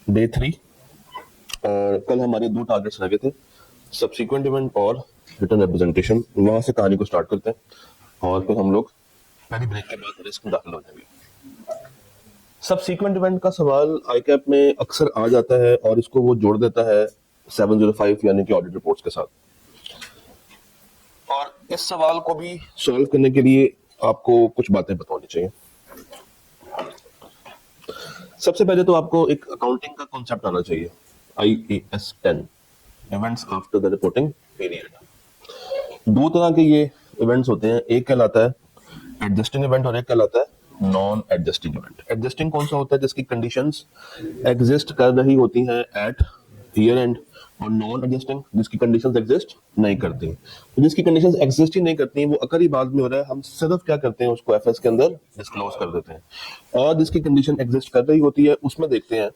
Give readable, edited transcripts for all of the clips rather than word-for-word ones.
Day 3। और कल हमारे 2 टारगेट्स रह गए थे, सब्सीक्वेंट इवेंट और रिटर्न रिप्रेजेंटेशन। वहां से कहानी को स्टार्ट करते हैं और फिर हम लोग पहली ब्रेक के बाद रिस्क में दाखिल हो जाएंगे। सब्सीक्वेंट इवेंट का सवाल आईकैप में अक्सर आ जाता है और इसको वो जोड़ देता है 705 यानी कि ऑडिट रिपोर्ट्स के साथ। और इस सवाल को भी सॉल्व करने के लिए आपको कुछ बातें पता होनी चाहिए। सबसे पहले तो आपको एक अकाउंटिंग का कॉन्सेप्ट आना चाहिए, IAS 10, events after the reporting period. 2 तरह के ये इवेंट्स होते हैं, एक कहलाता है एडजस्टिंग इवेंट और एक कहलाता है नॉन एडजस्टिंग इवेंट। एडजस्टिंग कौन सा होता है? जिसकी कंडीशंस एग्जिस्ट कर रही होती हैं एट ईयर एंड, और नॉन एडजस्टिंग जिसकी कंडीशंस एग्जिस्ट नहीं करती। तो जिसकी कंडीशंस एग्जिस्ट ही नहीं करती वो अकर ही बाद में हो रहा है, हम सिर्फ क्या करते हैं उसको एफएस के अंदर डिस्क्लोज कर देते हैं। और जिसकी कंडीशन एग्जिस्ट कर रही होती है उसमें देखते हैं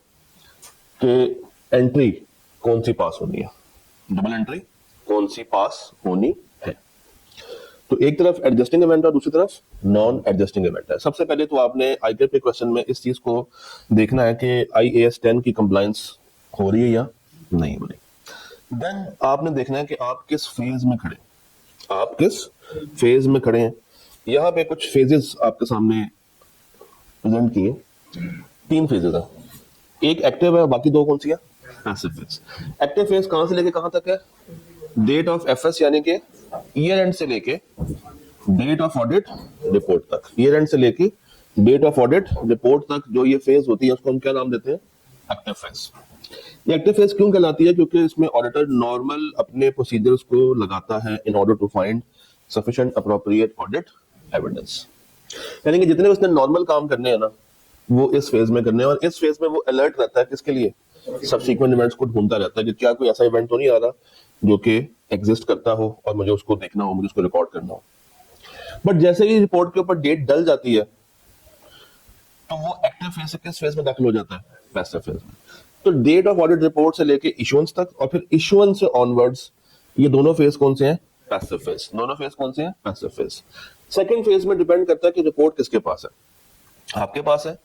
कि एंट्री कौन सी पास होनी है, डबल एंट्री कौन सी पास होनी है। तो एक तरफ एडजस्टिंग इवेंट और दूसरी तरफ नॉन एडजस्टिंग इवेंट है। सबसे पहले तो आपने आईकैप के क्वेश्चन में इस चीज को देखना है कि IAS 10 की कंप्लायंस हो रही है या नहीं हो रही। देन आपने देखना है कि आप किस फेज में खड़े, आप किस फेज में खड़े हैं। यहाँ पे कुछ फेजेस आपके सामने प्रेजेंट किए, 3 फेजेस हैं, एक एक्टिव है, बाकी 2 कौन सी है? Passive phase. एक्टिव फेज कहां से लेके कहां तक है? डेट ऑफ एफएस यानी कि ईयर एंड से लेके डेट ऑफ ऑडिट रिपोर्ट तक। ईयर एंड से लेके डेट ऑफ ऑडिट रिपोर्ट तक जो ये फेज होती है उसको हम क्या नाम देते हैं? Active phase. ये एक्टिव फेज क्यों कहलाती है? क्योंकि इसमें ऑडिटर नॉर्मल अपने प्रोसीजर्स को लगाता है in order to find sufficient appropriate audit evidence. यानी कि जितने उसने नॉर्मल काम करने हैं ना वो इस फेज में करने हैं, और इस फेज में वो अलर्ट रहता है किसके लिए? सब्सीक्वेंट इवेंट्स को ढूंढता रहता है कि क्या कोई ऐसा इवेंट तो नहीं आ रहा जो कि एग्जिस्ट करता हो और मुझे उसको देखना हो, मुझे उसको रिकॉर्ड करना हो। बट जैसे ही रिपोर्ट के ऊपर डेट डल जाती है तो वो एक्टिव फेज से किस फेज में दाखिल हो जाता है? पैसिव फेज में। तो डेट ऑफ ऑडिट रिपोर्ट से लेके इशुएंस तक और फिर इशुएंस से ऑनवर्ड्स, ये दोनों फेज कौन से हैं? Passive phase. दोनों फेज कौन से हैं? Passive phase. सेकंड फेज में डिपेंड करता है कि रिपोर्ट किसके पास है, आपके पास है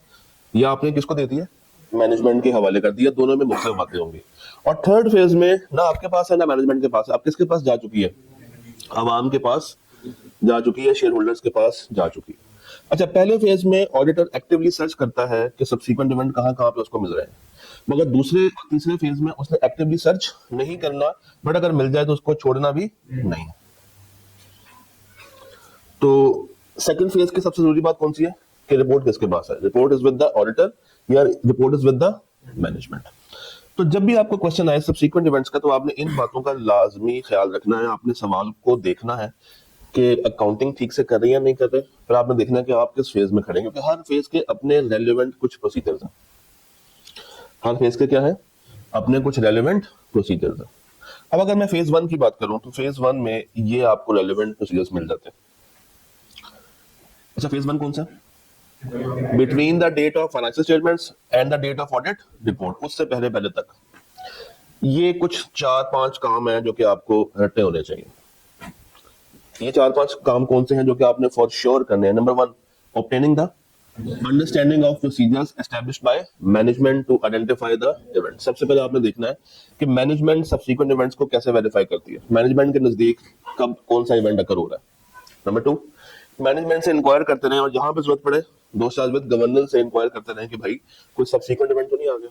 या आपने किसको दे दिया? मैनेजमेंट के हवाले कर दिया। दोनों में मुख्तलिफ बातें होंगी। और थर्ड फेज में ना आपके पास है ना मैनेजमेंट के पास है, आप किसके पास जा चुकी है? आवाम के पास जा चुकी है, शेयर होल्डर्स के पास जा चुकी है। अच्छा, पहले फेज में ऑडिटर एक्टिवली सर्च करता है कि सब्सीक्वेंट इवेंट कहां कहां पे उसको मिल रहे हैं, मगर दूसरे और तीसरे फेज में उसने एक्टिवली सर्च नहीं करना, बट अगर मिल जाए तो उसको छोड़ना भी नहीं। तो सेकंड फेज की सबसे जरूरी बात कौन सी है? कि रिपोर्ट किसके पास है? Report is with the auditor या report is with the management. तो जब भी आपको क्वेश्चन आए सब्सीक्वेंट इवेंट्स का तो आपने इन बातों का लाजमी ख्याल रखना है। आपने सवाल को देखना है कि अकाउंटिंग ठीक से कर रही है या नहीं कर रहे, फिर आपने देखना है कि आप किस फेज में खड़े हैं, क्योंकि हर फेज के अपने रेलिवेंट कुछ प्रोसीजर्स हैं। हर फेज के क्या है? अपने कुछ रेलिवेंट प्रोसीजर्स हैं। अब अगर मैं फेज 1 की बात करूं तो फेज 1 में ये आपको रेलिवेंट प्रोसीजर्स मिल जाते हैं। अच्छा, फेज 1 कौन सा? Between the date of financial statements and the date of audit report, उससे पहले पहले तक ये कुछ 4-5 काम हैं जो कि आपको रटे होने चाहिए। ये 4-5 काम कौन से हैं जो कि आपने फॉर श्योर करने हैं? Number 1, obtaining the understanding of procedures established by management to identify the event. सबसे पहले आपने देखना है कि मैनेजमेंट सब्सीक्वेंट इवेंट्स को कैसे वेरीफाई करती है, मैनेजमेंट के नजदीक कब कौन सा इवेंट अकर हो रहा है। नंबर 2, मैनेजमेंट से इंक्वायर करते रहे और जहां पे जरूरत पड़े दोस्त विद गवर्नेंस से इंक्वायर करते रहे कि भाई कोई सब्सीक्वेंट इवेंट तो नहीं आ गया।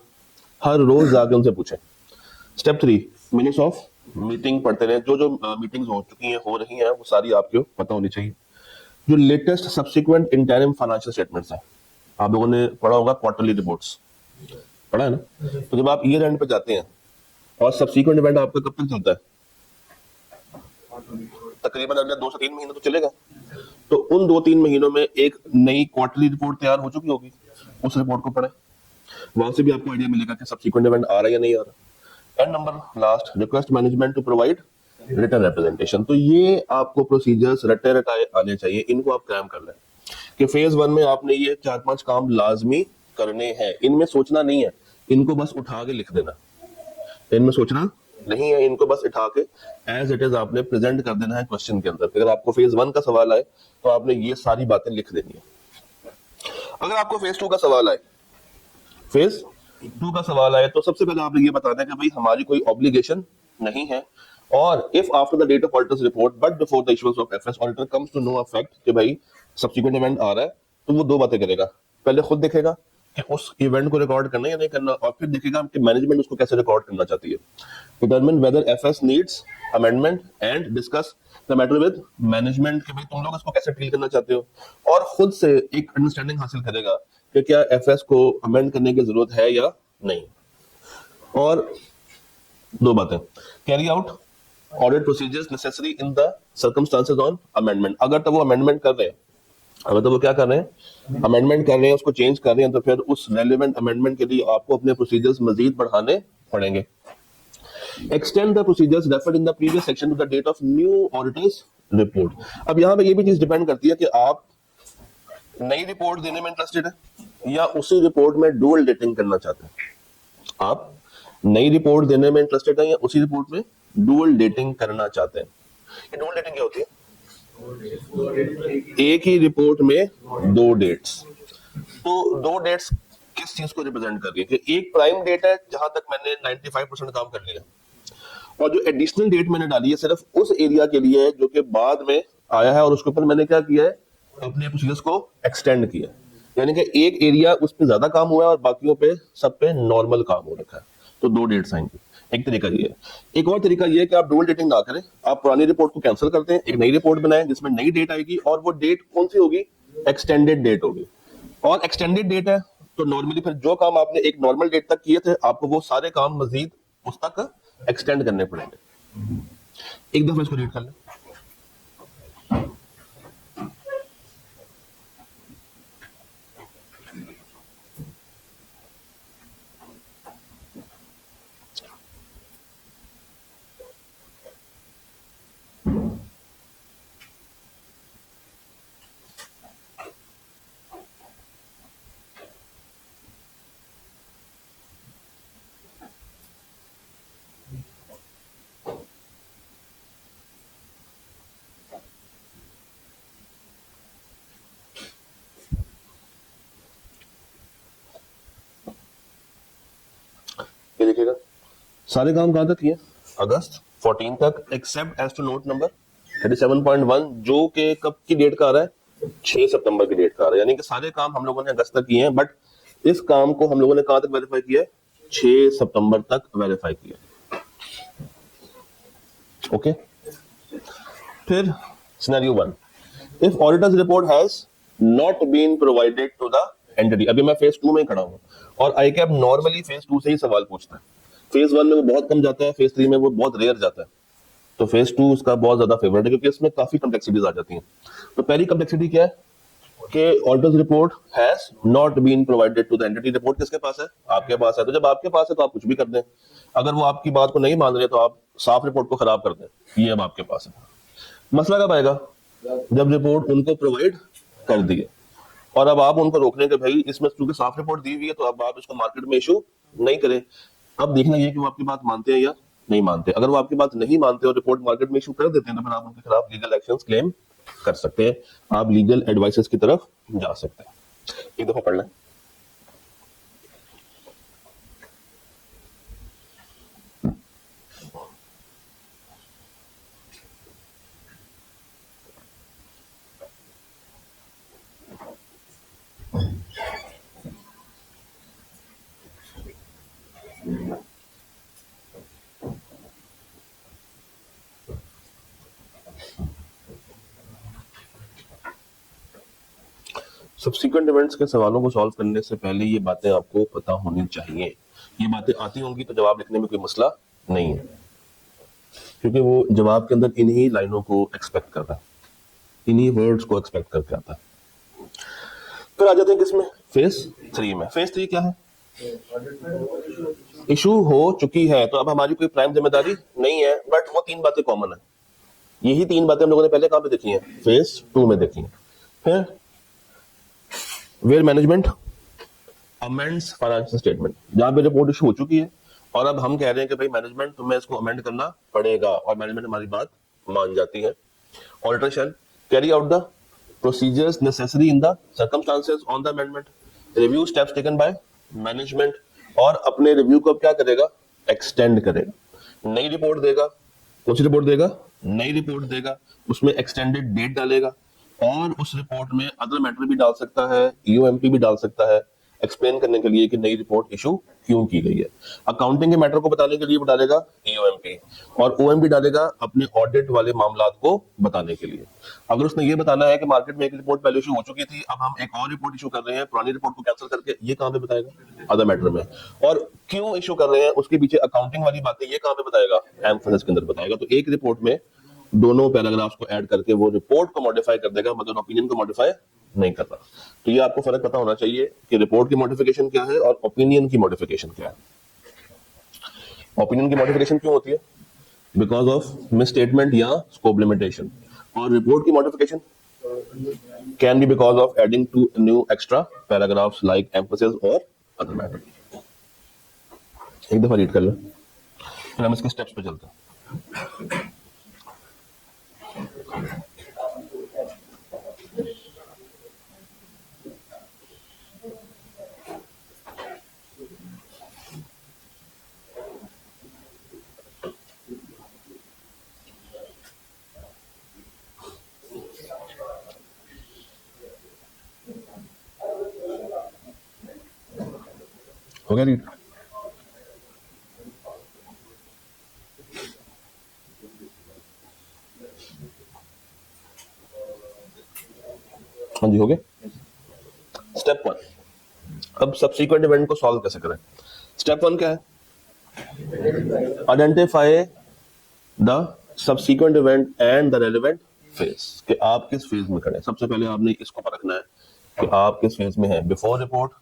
हर रोज जाके उनसे पूछें। स्टेप 3, मिनट्स ऑफ मीटिंग पढ़ते रहे। जो जो मीटिंग्स हो चुकी हैं, हो रही हैं, वो सारी आपको पता होनी चाहिए। जो latest subsequent interim financial statements हैं, आप लोगों ने पढ़ा होगा क्वार्टरली रिपोर्ट्स, पढ़ा है ना? तो जब आप ईयर एंड पे जाते हैं और सब्सीक्वेंट इवेंट आपका कब तक चलता है? तकरीबन अगले 2 से 3 महीने तो चलेगा। तो उन 2-3 महीनों में एक नई क्वार्टरली रिपोर्ट तैयार हो चुकी होगी, उस रिपोर्ट को पढ़े, वहां से भी आपको आइडिया मिलेगा कि सब्सीक्वेंट इवेंट आ रहा है या नहीं आ रहा। And number last, request management to provide return representation. तो ये आपको प्रोसीजर्स रटे रटाए आने चाहिए, इनको आप कायम कर लें कि फेज 1 में आपने ये 4-5 काम लाजमी करने हैं। इनमें सोचना नहीं है, इनको बस उठा के लिख देना। इनमें सोचना नहीं है, इनको बस उठा के एज इट इज आपने प्रेजेंट कर देना है क्वेश्चन के अंदर। अगर आपको फेज 1 का सवाल आए तो आपने ये सारी बातें लिख देनी है। अगर आपको फेज 2 का सवाल आए, फेज टू का सवाल आए तो सबसे पहले आपने ये बताना है कि भाई हमारी कोई ऑब्लिगेशन नहीं है, और if after the date of auditor's report but before the issuance of FS auditor comes to know affect कि भाई सब्सिक्वेंट इवेंट आ रहा है, तो वो दो बातें करेगा। पहले खुद देखेगा कि उस इवेंट को रिकॉर्ड करना है या नहीं करना, और फिर देखेगा कि मैनेजमेंट उसको कैसे रिकॉर्ड करना चाहती है। Determine whether FS needs amendment and discuss the matter with management कि भाई तुम लोग इसको कैसे डील करना चाहते हो, और खुद से एक अंडरस्टैंडिंग हासिल करेगा कि क्या एफएस को अमेंड करने की जरूरत है या नहीं। और दो बातें, carry out audit procedures necessary in the circumstances on amendment. अगर तो वो अमेंडमेंट कर रहे हैं, अगर तो वो क्या कर रहे हैं, अमेंडमेंट कर रहे हैं, उसको चेंज कर रहे हैं, तो फिर उस रेलेवेंट अमेंडमेंट के लिए आपको अपने प्रोसीजर्स मजीद बढ़ाने पड़ेंगे। Extend the procedures referred in the previous section to the date of new auditor's report. अब यहाँ पे ये भी चीज डिपेंड करती है कि आप नई रिपोर्ट देने में इंटरेस्टेड है या उसी रिपोर्ट में डुअल डेटिंग करना चाहते हैं। आप नई रिपोर्ट देने में इंटरेस्टेड है या उसी रिपोर्ट में डुअल डेटिंग करना चाहते हैं। ये डुअल डेटिंग क्या होती है? एक ही रिपोर्ट में दो डेट्स। तो दो डेट्स किस चीज को रिप्रेजेंट कर रही है कि एक प्राइम डेट है जहां तक मैंने 95% काम कर लिया, और जो एडिशनल डेट मैंने डाली है सिर्फ उस एरिया के लिए है जो कि बाद में आया है, और उसके ऊपर मैंने क्या किया है, अपने प्रोसीजर्स को एक्सटेंड किया, यानी कि एक एरिया उस पर ज्यादा काम हुआ है और बाकियों पे सब पे नॉर्मल काम हो रखा है। तो दो डेट्स आएंगी। एक तरीका ये है। एक और तरीका ये है कि आप डुअल डेटिंग ना करें, आप पुरानी रिपोर्ट को कैंसिल करते हैं, एक नई रिपोर्ट बनाएं जिसमें नई डेट आएगी, और वो डेट कौन सी होगी, एक्सटेंडेड डेट होगी। और एक्सटेंडेड डेट है तो नॉर्मली फिर जो काम आपने एक नॉर्मल डेट तक किए थे, आपको वो सारे काम मजीद उस तक एक्सटेंड करने पड़ेंगे। एक दफा इसको रीड कर लें। ये देखिएगा सारे काम कहां तक किए, अगस्त 14 तक, except as to note number 37.1 जो कि कब की डेट का आ रहा है, 6 सितंबर की डेट का आ रहा है। यानी कि सारे काम हम लोगों ने अगस्त तक किए हैं, बट इस काम को हम लोगों ने कहां तक वेरीफाई किया है, 6 सितंबर तक वेरीफाई किया। ओके, फिर scenario 1, if auditor's report has not been provided to the entity. अभी मैं फेज 2 में खड़ा हूं और आईकैप नॉर्मली फेज 2 से ही सवाल पूछता है। फेज 1 में वो बहुत कम जाता है, फेज 3 में वो बहुत रेयर जाता है, तो फेज 2 उसका बहुत ज्यादा फेवरेट है क्योंकि इसमें काफी कॉम्प्लेक्सिटीज आ जाती हैं। तो पहली कॉम्प्लेक्सिटी क्या है कि auditor's report has not been provided to the entity. Report किसके पास है, आपके पास है। तो जब आपके पास है तो आप कुछ भी कर दें, अगर वो आपकी बात को नहीं मान रहे तो आप साफ रिपोर्ट को खराब कर दें, ये अब आपके पास है। मसला कब आएगा, जब रिपोर्ट उनको प्रोवाइड कर दी है और अब आप उनको रोकने के भाई इसमें क्योंकि साफ रिपोर्ट दी हुई है तो अब आप इसको मार्केट में इशू नहीं करें। अब देखना ये कि वो आपकी बात मानते हैं या नहीं मानते। अगर वो आपकी बात नहीं मानते और रिपोर्ट मार्केट में इशू कर देते हैं तो फिर आप उनके खिलाफ लीगल एक्शंस क्लेम कर सकते हैं, आप लीगल एडवाइसेस की तरफ जा सकते हैं। एक दफा पढ़ लें। सब्सिक्वेंट इवेंट्स के सवालों को सॉल्व करने से पहले ये बातें आपको पता होनी चाहिए। ये बातें आती होंगी तो जवाब लिखने में कोई मसला नहीं है, क्योंकि वो जवाब के अंदर इन्हीं लाइनों को एक्सपेक्ट करता है, इन्हीं वर्ड्स को एक्सपेक्ट करके आता है। फिर आ जाते हैं किसमें, फेज 3 में। फेज 3 क्या है, इशू हो चुकी है तो अब हमारी कोई प्राइम जिम्मेदारी नहीं है, बट वो 3 बातें कॉमन है। यही 3 बातें हम लोगों ने पहले कहां पे देखी हैं, फेज 2 में देखी हैं। फिर where management amends financial statement, जहां पे रिपोर्ट इशू हो चुकी है और अब हम कह रहे हैं कि भाई मैनेजमेंट तुम्हें इसको अमेंड करना पड़ेगा, और मैनेजमेंट हमारी बात मान जाती है। Auditor shell carry out the procedures necessary in the circumstances on the amendment, review steps taken by management और अपने रिव्यू को क्या करेगा, एक्सटेंड करेगा, नई रिपोर्ट देगा। कौन सी रिपोर्ट देगा, नई रिपोर्ट देगा, उसमें एक्सटेंडेड डेट डालेगा और उस रिपोर्ट में अदर मैटर भी डाल सकता है, ईओएमपी भी डाल सकता है, एक्सप्लेन करने के लिए कि नई रिपोर्ट इशू क्यों की गई है। अकाउंटिंग के मैटर को बताने के लिए वो डालेगा ईओएमपी, और ओएमपी डालेगा अपने ऑडिट वाले मामलात को बताने के लिए। अगर उसने ये बताना है कि मार्केट में एक रिपोर्ट पहले इशू हो चुकी थी, अब हम एक और रिपोर्ट इशू कर रहे हैं, पुरानी रिपोर्ट को कैंसिल करके, ये कहां पे बताएगा, अदर मैटर में। और क्यों इशू कर रहे हैं उसके पीछे अकाउंटिंग वाली बातें, ये कहां पे बताएगा, एम्फेसिस के अंदर बताएगा। तो एक रिपोर्ट में दोनों पैराग्राफ्स को ऐड करके वो रिपोर्ट को मॉडिफाई कर देगा, मगर ओपिनियन को मॉडिफाई नहीं कर रहा। तो ये आपको फर्क पता होना चाहिए कि रिपोर्ट की मॉडिफिकेशन क्या है और ओपिनियन की मॉडिफिकेशन क्या है। ओपिनियन की मॉडिफिकेशन क्यों होती है, बिकॉज ऑफ मिस स्टेटमेंट या स्कोप लिमिटेशन, और रिपोर्ट की modification can be because of adding to new extra paragraphs like emphasis और अदर मैटर। एक दफा रीड कर लो, फिर हम इसके स्टेप्स पे चलते हैं। हो गया रीड? हाँ जी, हो गया। स्टेप वन, अब सब्सीक्वेंट इवेंट को सॉल्व कैसे करें। स्टेप वन क्या है, identify the subsequent event and the relevant phase, कि आप किस फेज में खड़े हैं। सबसे पहले आपने इसको परखना है कि आप किस फेज में हैं, बिफोर रिपोर्ट,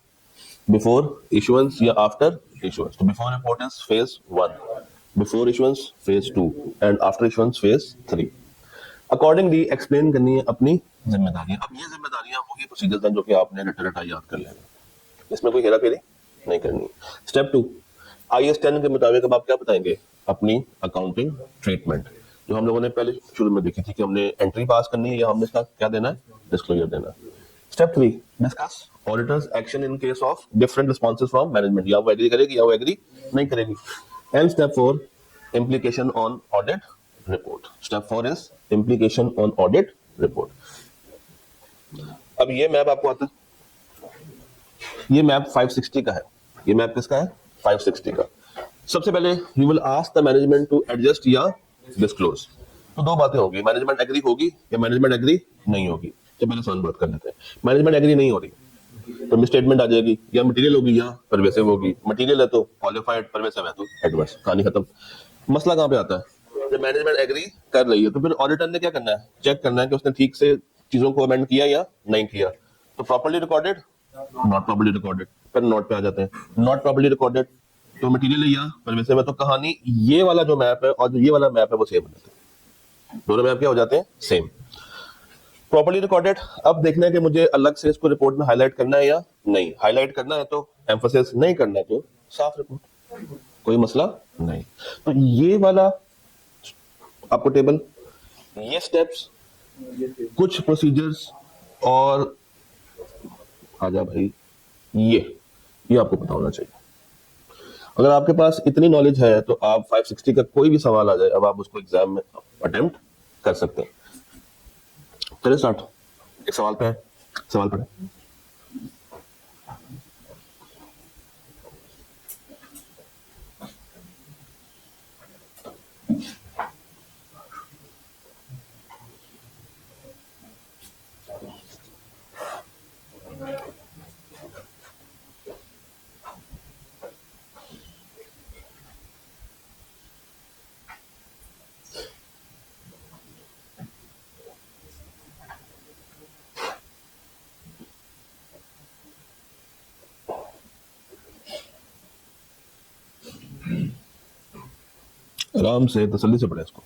बिफोर इशुएंस या आफ्टर इशुएंस। तो before report is phase one, before issuance phase two, and after issuance phase three. Accordingly explain करनी है अपनी जिम्मेदारियां। अब ये जिम्मेदारियां वही प्रोसीजर्स हैं जो कि आपने रटा रटा याद कर लेना, इसमें कोई हेरा फेरी नहीं करनी। स्टेप टू, IAS 10 के मुताबिक अब आप क्या बताएंगे, अपनी अकाउंटिंग ट्रीटमेंट, जो हम लोगों ने पहले शुरू में देखी थी कि हमने एंट्री पास करनी है या हमने इसका क्या देना है, डिस्क्लोजर देना है। Step three, discuss auditors action in case of different responses from management, या वो एग्री करेगी या वो एग्री नहीं करेगी। And step four, implication on audit report. Step 4 is implication on audit report. अब ये मैप आपको आता है, ये मैप 560 का है। ये मैप किसका है, 560 का। सबसे पहले you will ask the management to adjust या डिस्क्लोज। तो दो बातें होगी, मैनेजमेंट एग्री होगी या मैनेजमेंट एग्री नहीं होगी। तो पहले सॉल्व बात कर लेते हैं। मैनेजमेंट एग्री नहीं हो रही तो मिस स्टेटमेंट आ जाएगी, या मटेरियल होगी या परवेसिव होगी। मटेरियल है तो क्वालिफाइड, परवेसिव है तो एडवर्स, कहानी खत्म। मसला कहां पे आता है, जब मैनेजमेंट एग्री कर रही है तो फिर ऑडिटर ने क्या करना है, चेक करना है कि उसने ठीक से चीजों को अमेंड किया या नहीं किया। तो properly recorded, not properly recorded, फिर नोट पे आ जाते हैं। नॉट प्रॉपर्ली रिकॉर्डेड तो मटेरियल या परवेसिव है, तो कहानी ये वाला जो मैप है और जो ये वाला मैप है वो सेम हो जाते हैं, दोनों मैप क्या हो जाते हैं, सेम। प्रॉपर्ली रिकॉर्डेड, अब देखना है कि मुझे अलग से इसको रिपोर्ट में हाईलाइट करना है या नहीं। हाईलाइट करना है तो एम्फोसिस, नहीं करना है तो साफ रिपोर्ट, कोई मसला नहीं। तो ये वाला आपको टेबल, ये स्टेप्स, कुछ प्रोसीजर्स, और आजा भाई ये आपको पता होना चाहिए। अगर आपके पास इतनी नॉलेज है तो आप 560 का कोई भी सवाल आ जाए अब आप उसको एग्जाम में अटेम्प्ट कर सकते हैं। चलिए स्टार्ट, एक सवाल पे है, सवाल पढ़े। आराम से तसल्ली से पढ़े इसको।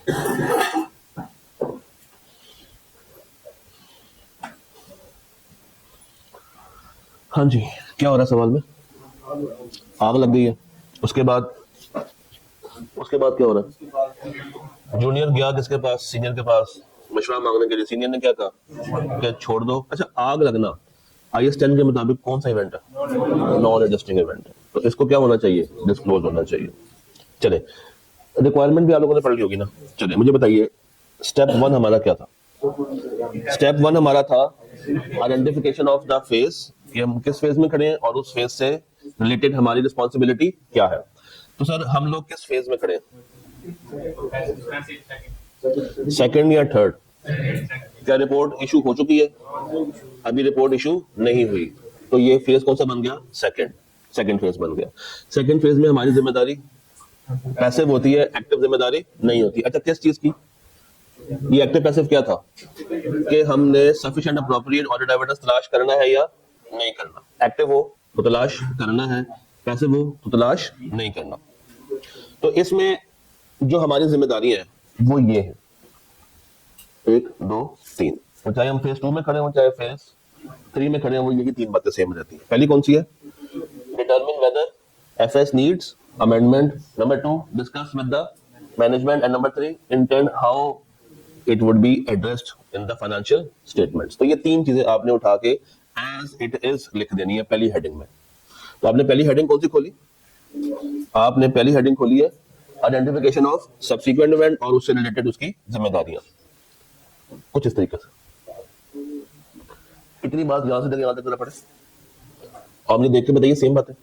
हाँ जी, क्या हो रहा है सवाल में? आग लग गई है। उसके बाद क्या हो रहा है? जूनियर गया किसके पास? सीनियर के पास मशवरा मांगने के लिए। सीनियर ने क्या कहा? क्या छोड़ दो। अच्छा, आग लगना IS 10 के मुताबिक कौन सा इवेंट है? नॉन एडजस्टिंग इवेंट है। तो इसको क्या होना चाहिए? डिस्क्लोज होना चाहिए। चले, रिक्वायरमेंट भी आप लोगों ने पढ़ ली होगी ना। चले मुझे बताइए, स्टेप 1 हमारा क्या था? स्टेप 1 हमारा था आइडेंटिफिकेशन ऑफ द फेज, कि हम किस फेज में खड़े हैं और उस फेज से रिलेटेड हमारी रिस्पॉन्सिबिलिटी क्या है। तो सर हम लोग किस फेज में खड़े हैं? सेकंड या थर्ड? क्या रिपोर्ट इशू हो चुकी है? अभी रिपोर्ट इशू नहीं हुई, तो ये फेज कौन सा बन गया? सेकंड फेज बन गया। सेकंड फेज में हमारी जिम्मेदारी पैसिव होती है, एक्टिव जिम्मेदारी नहीं होती। अच्छा, किस चीज की? ये एक्टिव पैसिव क्या था? कि हमने सफिशिएंट अप्रोप्रिएट ऑडिट एविडेंस तलाश करना है या नहीं करना। एक्टिव हो तो तलाश करना है, पैसिव हो तो तलाश नहीं करना। तो इसमें जो हमारी जिम्मेदारी है वो ये है, 1 2 3। तो चाहे हम फेज 2 में खड़े हो चाहे फेज 3 में खड़े हो, वो यही 3 बातें सेम रहती है। पहली कौन सी है? Determine whether FS needs amendment. Number 2, discuss with the management. And number 3, intend how it would be addressed in the financial statements. तो ये 3 चीजें आपने उठा के एज इट इज लिख देनी है पहली हेडिंग में। तो आपने पहली हेडिंग कौन सी खोली? आपने पहली हेडिंग खोली है आइडेंटिफिकेशन ऑफ सब्सिक्वेंट इवेंट और उससे रिलेटेड उसकी जिम्मेदारियां। कुछ इस तरीके से। इतनी बात यहां से याद रखना पड़े। आप मुझे देख के बताइए, सेम बात है।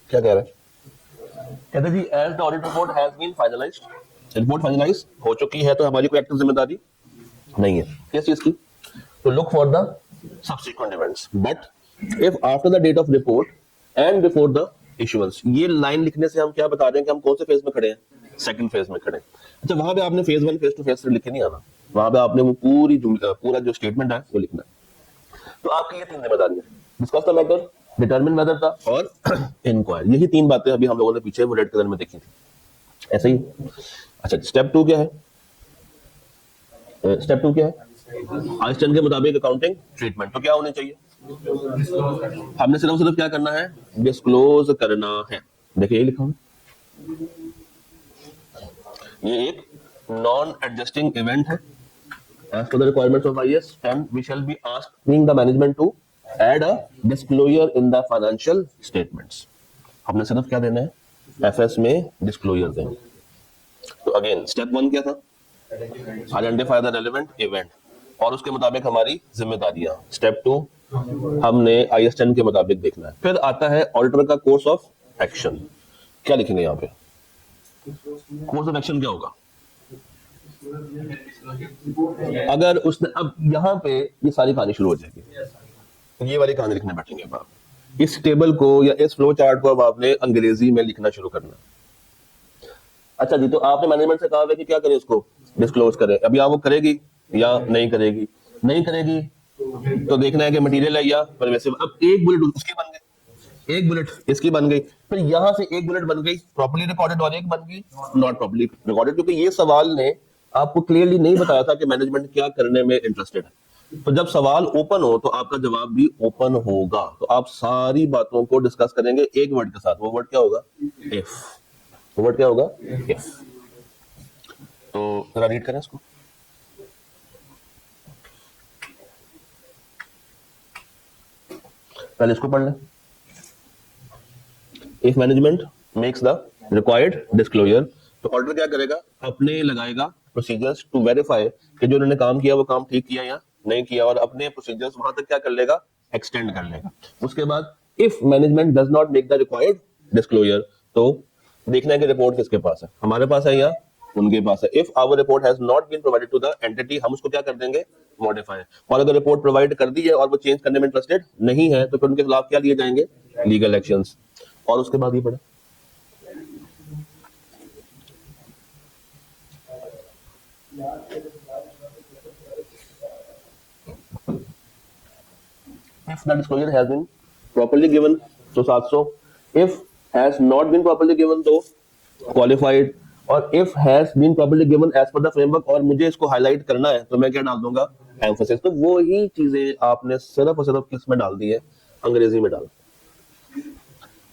क्या कह रहे हैं? कहते जी, as the audit report has been finalised, report finalise हो चुकी है, तो हमारी कोई एक्टिव जिम्मेदारी नहीं है किस चीज की? तो look for the subsequent events, but if after the date of report and before the issuance. ये लाइन लिखने से हम क्या बता रहे हैं कि हम कौन से फेज में खड़े हैं? सेकंड फेज में खड़े हैं। अच्छा, वहां पे आपने फेज 1 फेज 2 फेज 3 लिखे नहीं आना। वहां पे आपने वो पूरा जो स्टेटमेंट है वो लिखना है। तो आपकी ये 3 जिम्मेदारियां, discuss the matter, determine whether था, और इंक्वायर। यही 3 बातें अभी हम लोगों ने पीछे वो रेड कलर में देखी थी, ऐसे ही। अच्छा, स्टेप 2 क्या है? स्टेप 2 क्या है? IS 10 के मुताबिक अकाउंटिंग ट्रीटमेंट। तो क्या होने चाहिए? हमने सिर्फ सिर्फ क्या करना है? डिस्क्लोज करना है। देखिए ये लिखा हूं, ये एक नॉन एडजस्टिंग इवेंट है। As per the requirements of IS 10, we shall be asking the management to add a disclosure in the financial statements. हमने सिर्फ क्या देना है? FS में डिस्क्लोजर देना। तो अगेन स्टेप 1 क्या था? आइडेंटिफाई द रेलेवेंट इवेंट और उसके मुताबिक हमारी जिम्मेदारियां। स्टेप 2 हमने IS 10 के मुताबिक देखना है। फिर आता है ऑडिटर का कोर्स ऑफ एक्शन। क्या लिखेंगे यहाँ पे? कोर्स ऑफ एक्शन क्या होगा? अगर उसने, अब यहाँ पे ये सारी कहानी शुरू हो जाएगी। ये वाली कहानी लिखने बैठेंगे अब आप। इस टेबल को या इस फ्लो चार्ट को अब आपने अंग्रेजी में लिखना शुरू करना। अच्छा जी, तो आपने मैनेजमेंट से कहा है कि क्या करें, उसको डिस्क्लोज करें। अभी आप वो करेगी या नहीं करेगी? नहीं करेगी तो देखना है कि मटेरियल है या परवेसिव। अब एक बुलेट उसकी बन गई, एक बुलेट इसकी बन गई, फिर यहां से एक बुलेट बन गई प्रॉपर्ली रिकॉर्डेड और एक बन गई नॉट प्रॉपर्ली रिकॉर्डेड, क्योंकि ये सवाल ने आपको क्लियरली नहीं बताया था कि मैनेजमेंट क्या करने में इंटरेस्टेड है। तो जब सवाल ओपन हो तो आपका जवाब भी ओपन होगा। तो आप सारी बातों को डिस्कस करेंगे एक वर्ड के साथ। वो वर्ड क्या होगा? इफ। वो वर्ड क्या होगा? इफ। तो जरा रीड करें इसको। पहले इसको पढ़ लें। If management makes the required disclosure, तो ऑर्डर क्या करेगा? अपने लगाएगा प्रोसीजर्स टू वेरीफाई कि जो उन्होंने काम किया वो काम ठीक किया या नहीं किया, और अपने प्रोसीजर्स वहां तक क्या कर लेगा? एक्सटेंड कर लेगा। उसके बाद if management does not make the required disclosure, तो देखना है कि रिपोर्ट किसके पास है, हमारे पास है या उनके पास है। If our report has not been provided to the entity, हम उसको क्या कर देंगे? मॉडिफाई। और अगर रिपोर्ट प्रोवाइड कर दी है और वो चेंज करने में इंटरेस्टेड नहीं है, तो फिर उनके खिलाफ क्या लिए जाएंगे? Legal actions. और उसके बाद ये पढ़े, if the disclosure has been properly given तो 700, if has not been properly given तो qualified, और if has been properly given as per the framework, और मुझे इसको हाईलाइट करना है तो मैं क्या डाल दूंगा, एम्फोसिस। तो वो ही चीजें आपने सिर्फ और सिर्फ किस में डाल दी है, अंग्रेजी में डाल।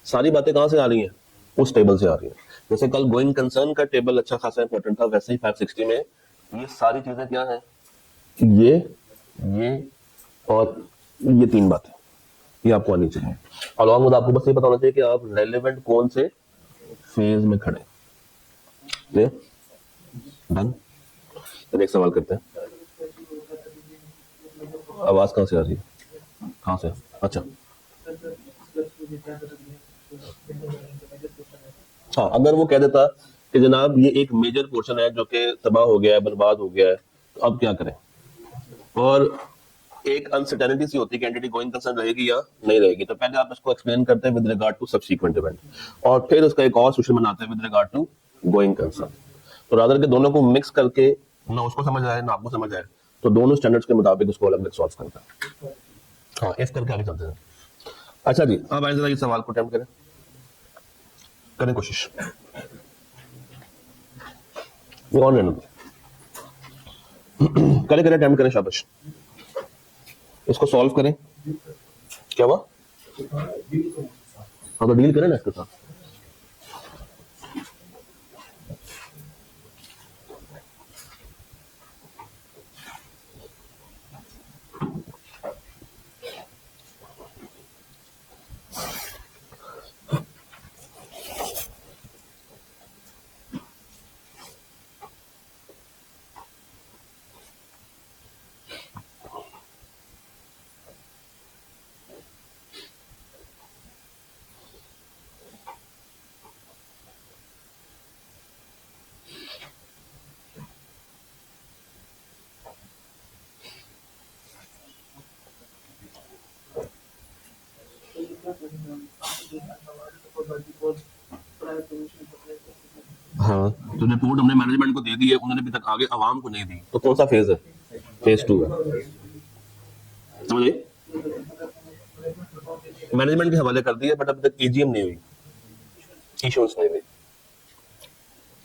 सारी बातें कहां से आ रही हैं, उस टेबल से आ रही है। जैसे कल गोइंग कंसर्न का टेबल अच्छा खासा इंपॉर्टेंट था, वैसे ही 560 में ये सारी चीजें क्या है, ये और ये तीन बातें ये आपको आनी चाहिए। अलॉन्ग विद आपको बस ये पता होना चाहिए कि आप रेलेवेंट कौन से फेज में खड़े। डन। एक सवाल करते हैं, आवाज कहां से आ रही है, कहां से, अच्छा हाँ, अगर वो कह देता कि जनाब ये एक मेजर पोर्शन है जो कि तबाह हो गया है, बर्बाद हो गया है, तो अब क्या करें, और एक अनसर्टेनिटी सी होती है कि एंटिटी गोइंग कंसर्न रहेगी या नहीं रहेगी, तो पहले आप इसको एक्सप्लेन करते हैं with regard to subsequent event, और फिर उसका एक और सोल्यूशन बनाते हैं with regard to going concern. तो रादर के दोनों को मिक्स करके ना उसको समझ आए ना आपको समझ आए, तो दोनों स्टैंडर्ड्स के मुताबिक उसको अलग अलग सॉल्व करता है। हाँ, इस करके आगे चलते हैं। अच्छा जी, अब आए जरा इस सवाल को अटेम्प्ट करें कोशिश, ये ऑन रहने दो, करें अटेम्प्ट करें, शाबाश, इसको सॉल्व करें। क्या हुआ, हाँ तो डील करें ना इसके साथ। हाँ, तो रिपोर्ट हमने मैनेजमेंट को दे दी है, उन्होंने अभी तक आगे आवाम को नहीं दी, तो कौन सा फेज है, फेज 2 है, समझ गए, मैनेजमेंट के हवाले कर दिया, बट अभी तक एजीएम नहीं हुई, इश्यूज नहीं हुई,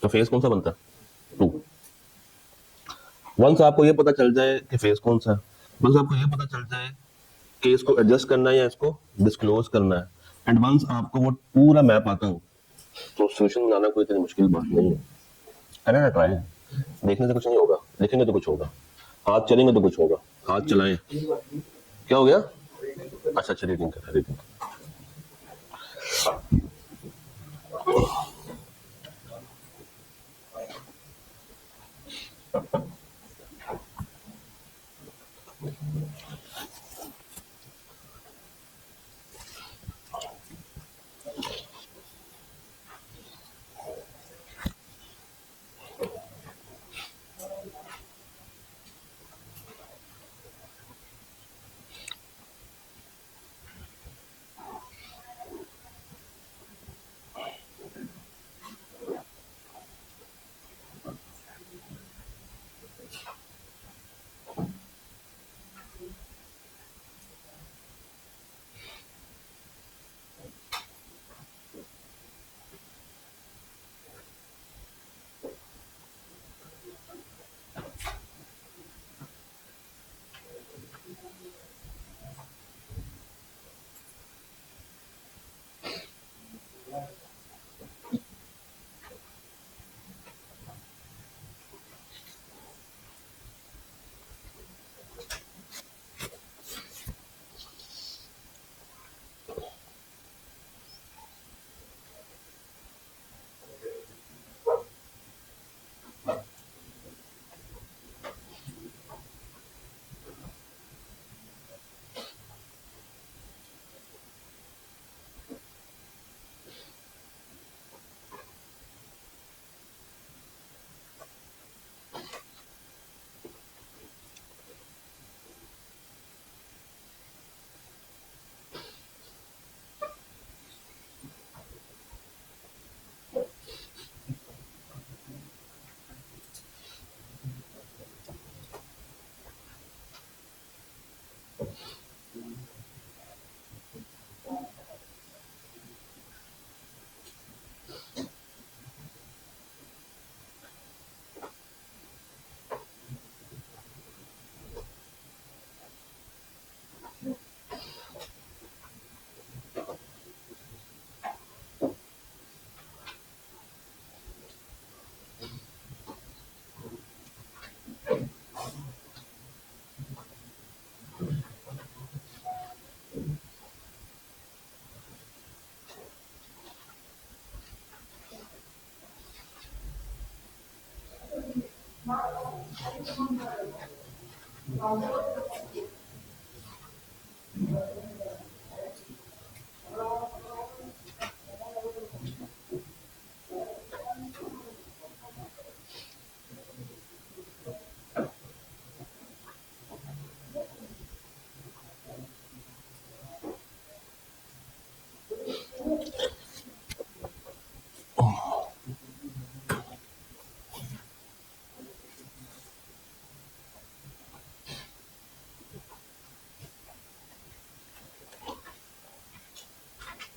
तो फेज कौन सा बनता है, 2। वंस आपको ये पता चल जाए कि फेज कौन सा है, वंस आपको ये पता चल जाए कि इसको एडजस्ट करना है या इसको डिस्क्लोज करना है, एंड वंस आपको वो पूरा मैप आता हो, तो सोल्यूशन बनाना कोई इतनी मुश्किल बात नहीं है। अरे ना ट्राई, देखने से कुछ नहीं होगा, लिखेंगे तो कुछ होगा, हाथ चलेंगे तो कुछ होगा, हाथ चलाएं, क्या हो गया, अच्छा अच्छा रीडिंग कर, रीडिंग।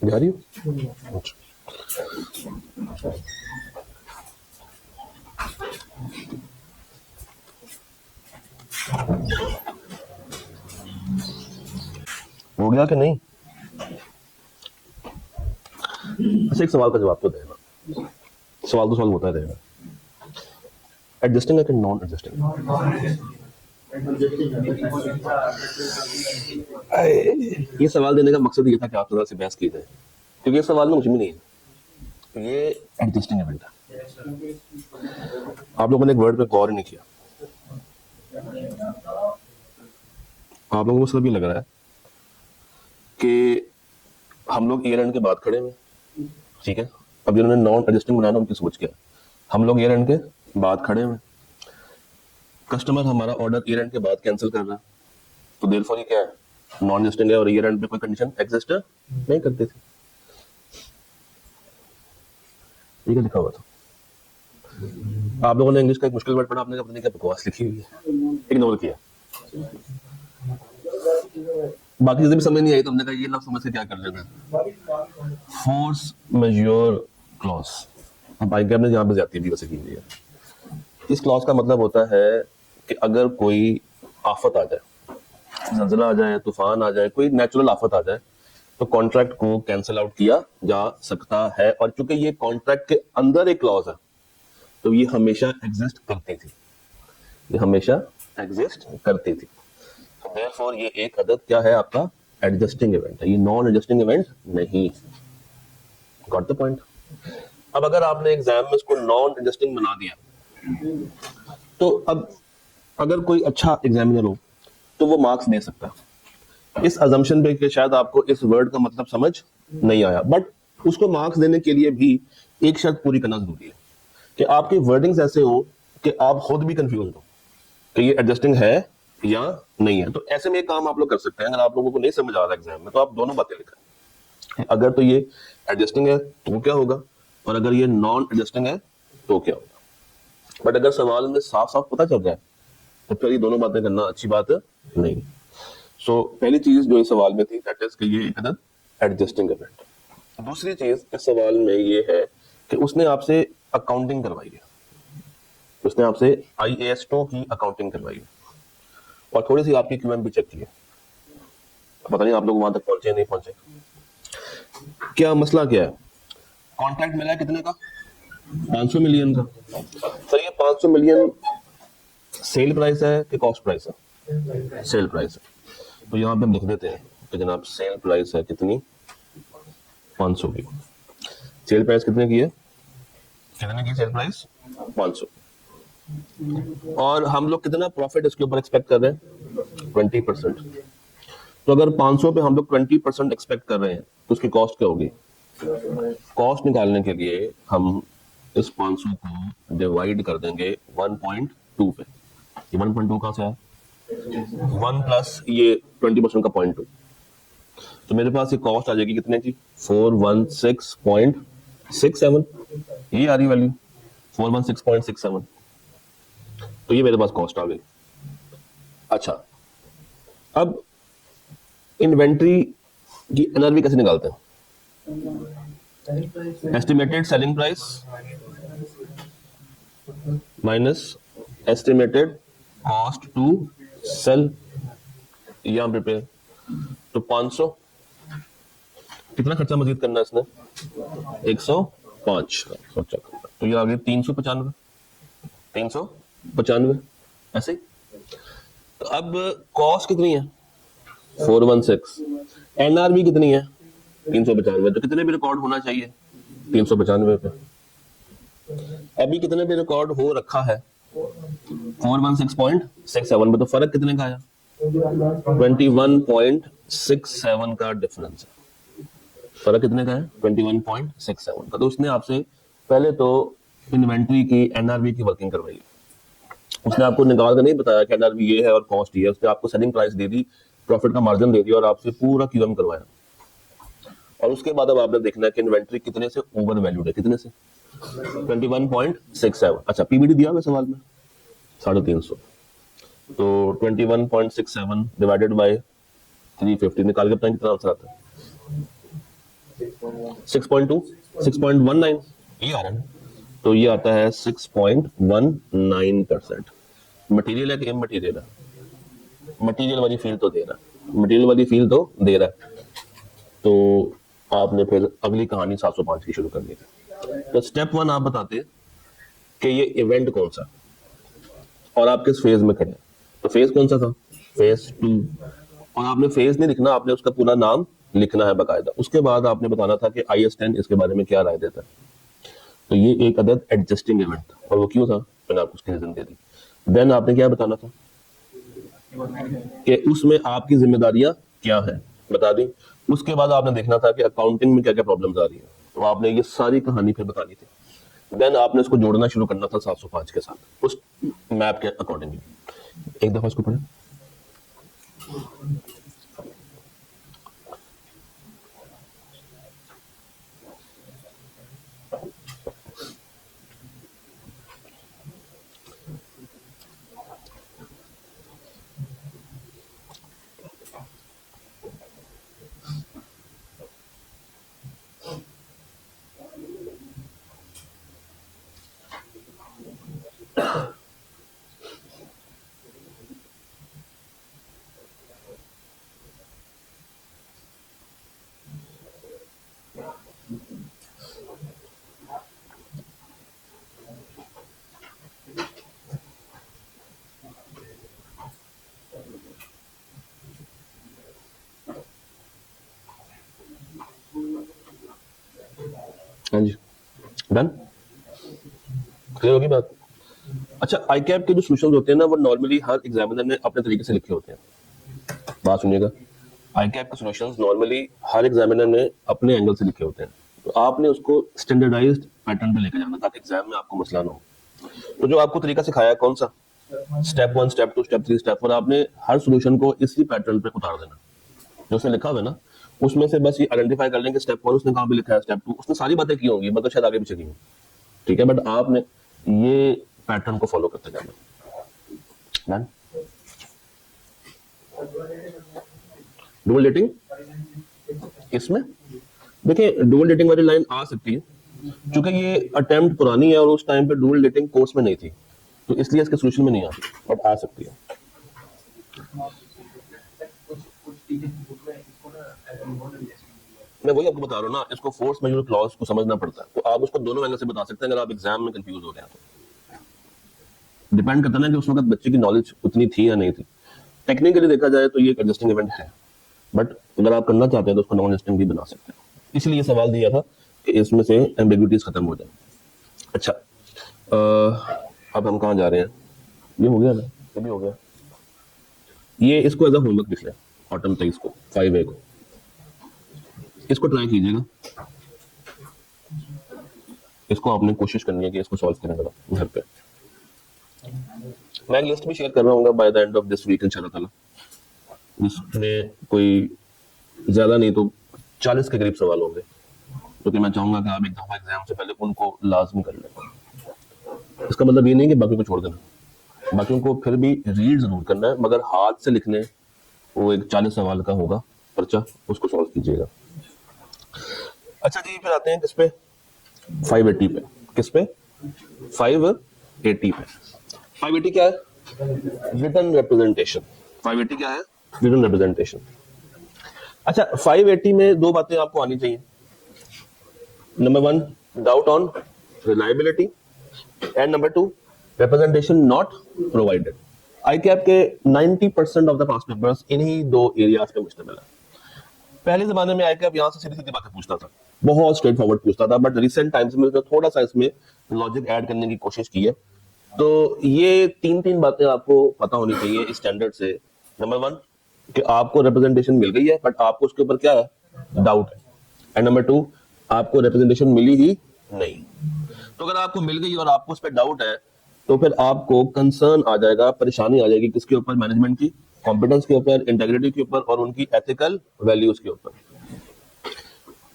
जा रही हो? अच्छा। हो गया कि नहीं? अच्छा, एक सवाल का जवाब तो देना, सवाल तो सवाल होता रहेगा। एडजस्टिंग है कि नॉन एडजस्टिंग? ये सवाल देने का मकसद ये था कि आप थोड़ा सी बहस की जाए, क्योंकि ये सवाल ना मुझे भी नहीं है। ये एडजस्टिंग इवेंट है। आप लोगों ने एक वर्ड पे गौर ही नहीं किया। आप लोगों को सब ये लग रहा है कि हम लोग ईयर एंड के बाद खड़े हुए, ठीक है। अब जिन्होंने नॉन एडजस्टिंग बनाया उनकी सोच क्या है, हम लोग ईयर एंड के बाद खड़े हुए, कस्टमर हमारा ऑर्डर ईयर एंड के बाद कैंसिल कर रहा है, तो देयरफॉर ये क्या है, नॉन एडजस्टिंग है और ईयर एंड पे कोई कंडीशन एग्जिस्ट नहीं करती थी। ये क्या लिखा हुआ था? आप लोगों ने इंग्लिश का एक मुश्किल वर्ड पढ़ा, आपने कहा पता नहीं क्या बकवास लिखी हुई है, इग्नोर किया। बाकी चीजें भी समझ नहीं आई तो हमने कहा ये लफ्ज समझ के क्या कर लेना, फोर्स मेजोर क्लॉज। अब आई ने यहाँ पे ज्यादा भी वैसे की हुई है। इस क्लॉज का मतलब होता है कि अगर कोई आफत आ जाए, ज़लज़ला आ जाए, तूफान आ जाए, कोई नेचुरल आफत आ जाए, तो कॉन्ट्रैक्ट को कैंसिल आउट किया जा सकता है। और चूंकि ये कॉन्ट्रैक्ट के अंदर एक क्लॉज है तो ये हमेशा एग्जिस्ट करती थी, ये हमेशा एग्जिस्ट करती थी। देयरफॉर ये एक अदद क्या है आपका, एडजस्टिंग इवेंट है, ये नॉन एडजस्टिंग इवेंट नहीं। Got the point? अब अगर आपने एग्जाम में इसको नॉन एडजस्टिंग बना दिया तो अब अगर कोई अच्छा एग्जामिनर हो तो वो मार्क्स दे सकता है, इस अजम्पशन पे कि शायद आपको इस वर्ड का मतलब समझ नहीं आया, बट उसको मार्क्स देने के लिए भी एक शर्त पूरी करना जरूरी है कि आपकी वर्डिंग्स ऐसे हो कि आप खुद भी कंफ्यूज हो कि ये एडजस्टिंग है या नहीं है। तो ऐसे में एक काम आप लोग कर सकते हैं, अगर आप लोगों को नहीं समझ आ रहा एग्जाम में तो आप दोनों बातें लिखें, अगर तो ये एडजस्टिंग है तो क्या होगा, और अगर ये नॉन एडजस्टिंग है तो क्या होगा। बट अगर सवाल में साफ साफ पता चल जाए तो फिर ये दोनों बातें करना अच्छी बात नहीं। सो पहली चीज जो इस सवाल में थी दैट इज कि ये एक अदद एडजस्टिंग इवेंट। दूसरी चीज इस सवाल में ये है कि उसने आपसे अकाउंटिंग करवाई है, उसने आपसे IAS 2 की अकाउंटिंग करवाई है और थोड़ी सी आपकी QM भी चेक की है। पता नहीं आप लोग वहां तक पहुंचे नहीं पहुंचे, क्या मसला क्या है। कॉन्ट्रैक्ट मिला है कितने का, 500 मिलियन का। सर ये 500 मिलियन सेल प्राइस है कि कॉस्ट प्राइस है? सेल प्राइस है। तो यहाँ पे हम लिख देते हैं कि जनाब सेल प्राइस है कितनी, 500 की। सेल प्राइस कितने की है, कितने की सेल प्राइस, 500। और हम लोग कितना प्रॉफिट इसके ऊपर एक्सपेक्ट कर रहे हैं, 20%। तो अगर 500 पे हम लोग 20% एक्सपेक्ट कर रहे हैं तो उसकी कॉस्ट क्या होगी। कॉस्ट निकालने के लिए हम इस 500 को डिवाइड कर देंगे 1.2 पे। ये 1.2 कहां से आया, 1 प्लस ये 20% का 0.2, तो मेरे पास ये कॉस्ट आ जाएगी कितने की, 416.67। ये आ रही वैल्यू 416.67, तो ये मेरे पास कॉस्ट आ गई। अच्छा, अब इन्वेंट्री की NRV कैसे निकालते हैं, estimated selling price minus estimated cost to sell, यहां प्रिपेयर। तो 500, कितना खर्चा मजीद करना है इसने, 105 खर्चा करना, तो ये आ गया 395 ऐसे। तो अब कॉस्ट कितनी है, 416, NRV कितनी है, 395, तो कितने भी रिकॉर्ड होना चाहिए, 395 पे। अभी कितने पे रिकॉर्ड हो रखा है, 416.67 में, तो फर्क कितने का आया? 21.67 का डिफरेंस है। फर्क कितने का है? 21.67 का। तो उसने आपसे पहले तो इन्वेंट्री की एनआरवी की वर्किंग करवाई, उसने आपको निकाल कर नहीं बताया कि एनआरवी ये है और कॉस्ट ये है, उसने आपको सेलिंग प्राइस दे दी, प्रॉफिट का मार्जिन दे दिया और आपसे पूरा क्यूएम करवाया। और उसके बाद अब आपने देखना है कि इन्वेंट्री कितने से ओवर वैल्यूड है, कितने से? 21.67। अच्छा, पीबीडी दिया हुआ सवाल में 350, तो 21.67 डिवाइडेड बाय 350 निकाल के बताएं कितना आंसर आता है? 6.2, 6.19 ये आ रहा है। तो ये आता है 6.19%। मटेरियल है कि इमटेरियल है? मटेरियल वाली फील्ड तो दे रहा है, मटेरियल वाली फील्ड तो दे रहा है। तो आपने फिर अगली कहानी 705 की शुरू करनी है। तो स्टेप 1 आप बताते कि ये इवेंट कौन सा और आप किस फेज में खड़े हैं। तो फेज कौन सा था? फेज 2। और आपने फेज नहीं लिखना, आपने उसका पूरा नाम लिखना है बाकायदा। उसके बाद आपने बताना था कि IS-10 इसके बारे में क्या राय देता है। तो ये एक अदद एडजस्टिंग इवेंट था, और वो क्यों था मैंने आपको उसकी रीजन दे दी। देन आपने क्या बताना था कि उसमें आपकी जिम्मेदारियां क्या है, बता दी। उसके बाद आपने देखना था कि अकाउंटिंग में क्या क्या प्रॉब्लम्स आ रही है, तो आपने ये सारी कहानी फिर बतानी थी। देन आपने इसको जोड़ना शुरू करना था 705 के साथ उस मैप के अकॉर्डिंगली। एक दफा इसको पढ़ें। हाँ जी, डन, क्लियर होगी बात? अच्छा, आई कैप के जो सोल्यूशन होते हैं ना, वो नॉर्मली हर एग्जामिनर ने अपने तरीके से लिखे होते हैं। बात सुनिएगा, आई कैप के सॉल्यूशंस नॉर्मली हर एग्जामिनर ने अपने एंगल से लिखे होते हैं। तो आपने उसको स्टैंडर्डाइज्ड पैटर्न पे लेकर जाना ताकि एग्जाम में आपको मसला ना हो। तो जो आपको तरीका सिखाया कौन सा? स्टेप 1, स्टेप 2, स्टेप 3, स्टेप 4, आपने हर सॉल्यूशन को इसी पैटर्न पे उतार देना जो उसने लिखा हुआ है ना। उसमें से बस ये आइडेंटिफाई कर लें कि स्टेप 1 उसने कहाँ पे लिखा है, स्टेप 2 उसने सारी बातें की होंगी, मतलब शायद आगे पीछे की हों, ठीक है, बट आपने ये पैटर्न को फॉलो करते जाना। डन। डुअल डेटिंग, इसमें देखिए डुअल डेटिंग वाली लाइन आ सकती है, क्योंकि ये अटेम्प्ट पुरानी है और उस टाइम पे डुअल डेटिंग कोर्स में नहीं थी, तो इसलिए इसके सोल्यूशन में नहीं आती, बट आ सकती है। मैं वही आपको बता रहा हूँ ना, इसको फोर्स मेजर क्लॉज को समझना पड़ता है, तो आप उसको दोनों एंगल से बता सकते हैं अगर आप एग्जाम में कंफ्यूज हो गए तो। डिपेंड करता है ना कि उस वक्त बच्चे की नॉलेज उतनी थी या नहीं थी। टेक्निकली देखा जाए तो ये एक एडजस्टिंग इवेंट है, बट अगर आप करना चाहते हैं तो उसको नॉन एडजस्टिंग भी बना सकते हैं। इसलिए ये सवाल दिया था कि इसमें से एम्बिग्विटीज खत्म हो जाए। अच्छा, अब हम कहाँ जा रहे हैं? ये हो गया ना, ये भी हो गया। ये इसको एज अ होमवर्क लिख लें, ऑटम 23 को, 5A को, इसको ट्राई कीजिएगा। इसको आपने कोशिश करनी है कि इसको सॉल्व करें घर पे। मैं एक लिस्ट भी शेयर कर रहा हूँ by the end of this week इंशाल्लाह ताला। इसमें कोई ज्यादा नहीं तो 40 के करीब सवाल होंगे, क्योंकि मैं चाहूंगा कि आप एक दफा एग्जाम से पहले उनको लाजमी कर लें। इसका मतलब ये नहीं कि बाकी को छोड़ देना, बाकियों को फिर भी रीड जरूर करना है, मगर हाथ से लिखने वो एक 40 सवाल का होगा पर्चा, उसको सॉल्व कीजिएगा। अच्छा जी, फिर आते हैं किस पे? 580 पे। किस पे? 580 पे। 580 क्या है? Written representation. 580 क्या है? Written representation. अच्छा, 580 में दो बातें आपको आनी चाहिए। नंबर 1, doubt on reliability, and number 2, representation not provided. ICAP के 90% ऑफ द पास्ट पेपर्स इन्हीं दो एरियाज पे मुश्तमिल है। पहले जमाने में आई कैप यहाँ से सीधी सीधी बातें पूछता था, बहुत स्ट्रेट फॉरवर्ड पूछता था, बट रिसेंट टाइम्स में थोड़ा सा इसमें लॉजिक ऐड करने की कोशिश की है। तो ये तीन तीन बातें आपको पता होनी चाहिए स्टैंडर्ड से। नंबर वन कि आपको रिप्रेजेंटेशन मिल गई है बट आपको उसके ऊपर क्या है, डाउट है। एंड नंबर टू, आपको रिप्रेजेंटेशन मिली ही नहीं। तो अगर आपको मिल गई और आपको उस पर डाउट है तो फिर आपको कंसर्न आ जाएगा, परेशानी आ जाएगी किसके ऊपर, मैनेजमेंट की कॉम्पिटेंस के ऊपर, इंटेग्रिटी के ऊपर और उनकी एथिकल वैल्यूज के ऊपर।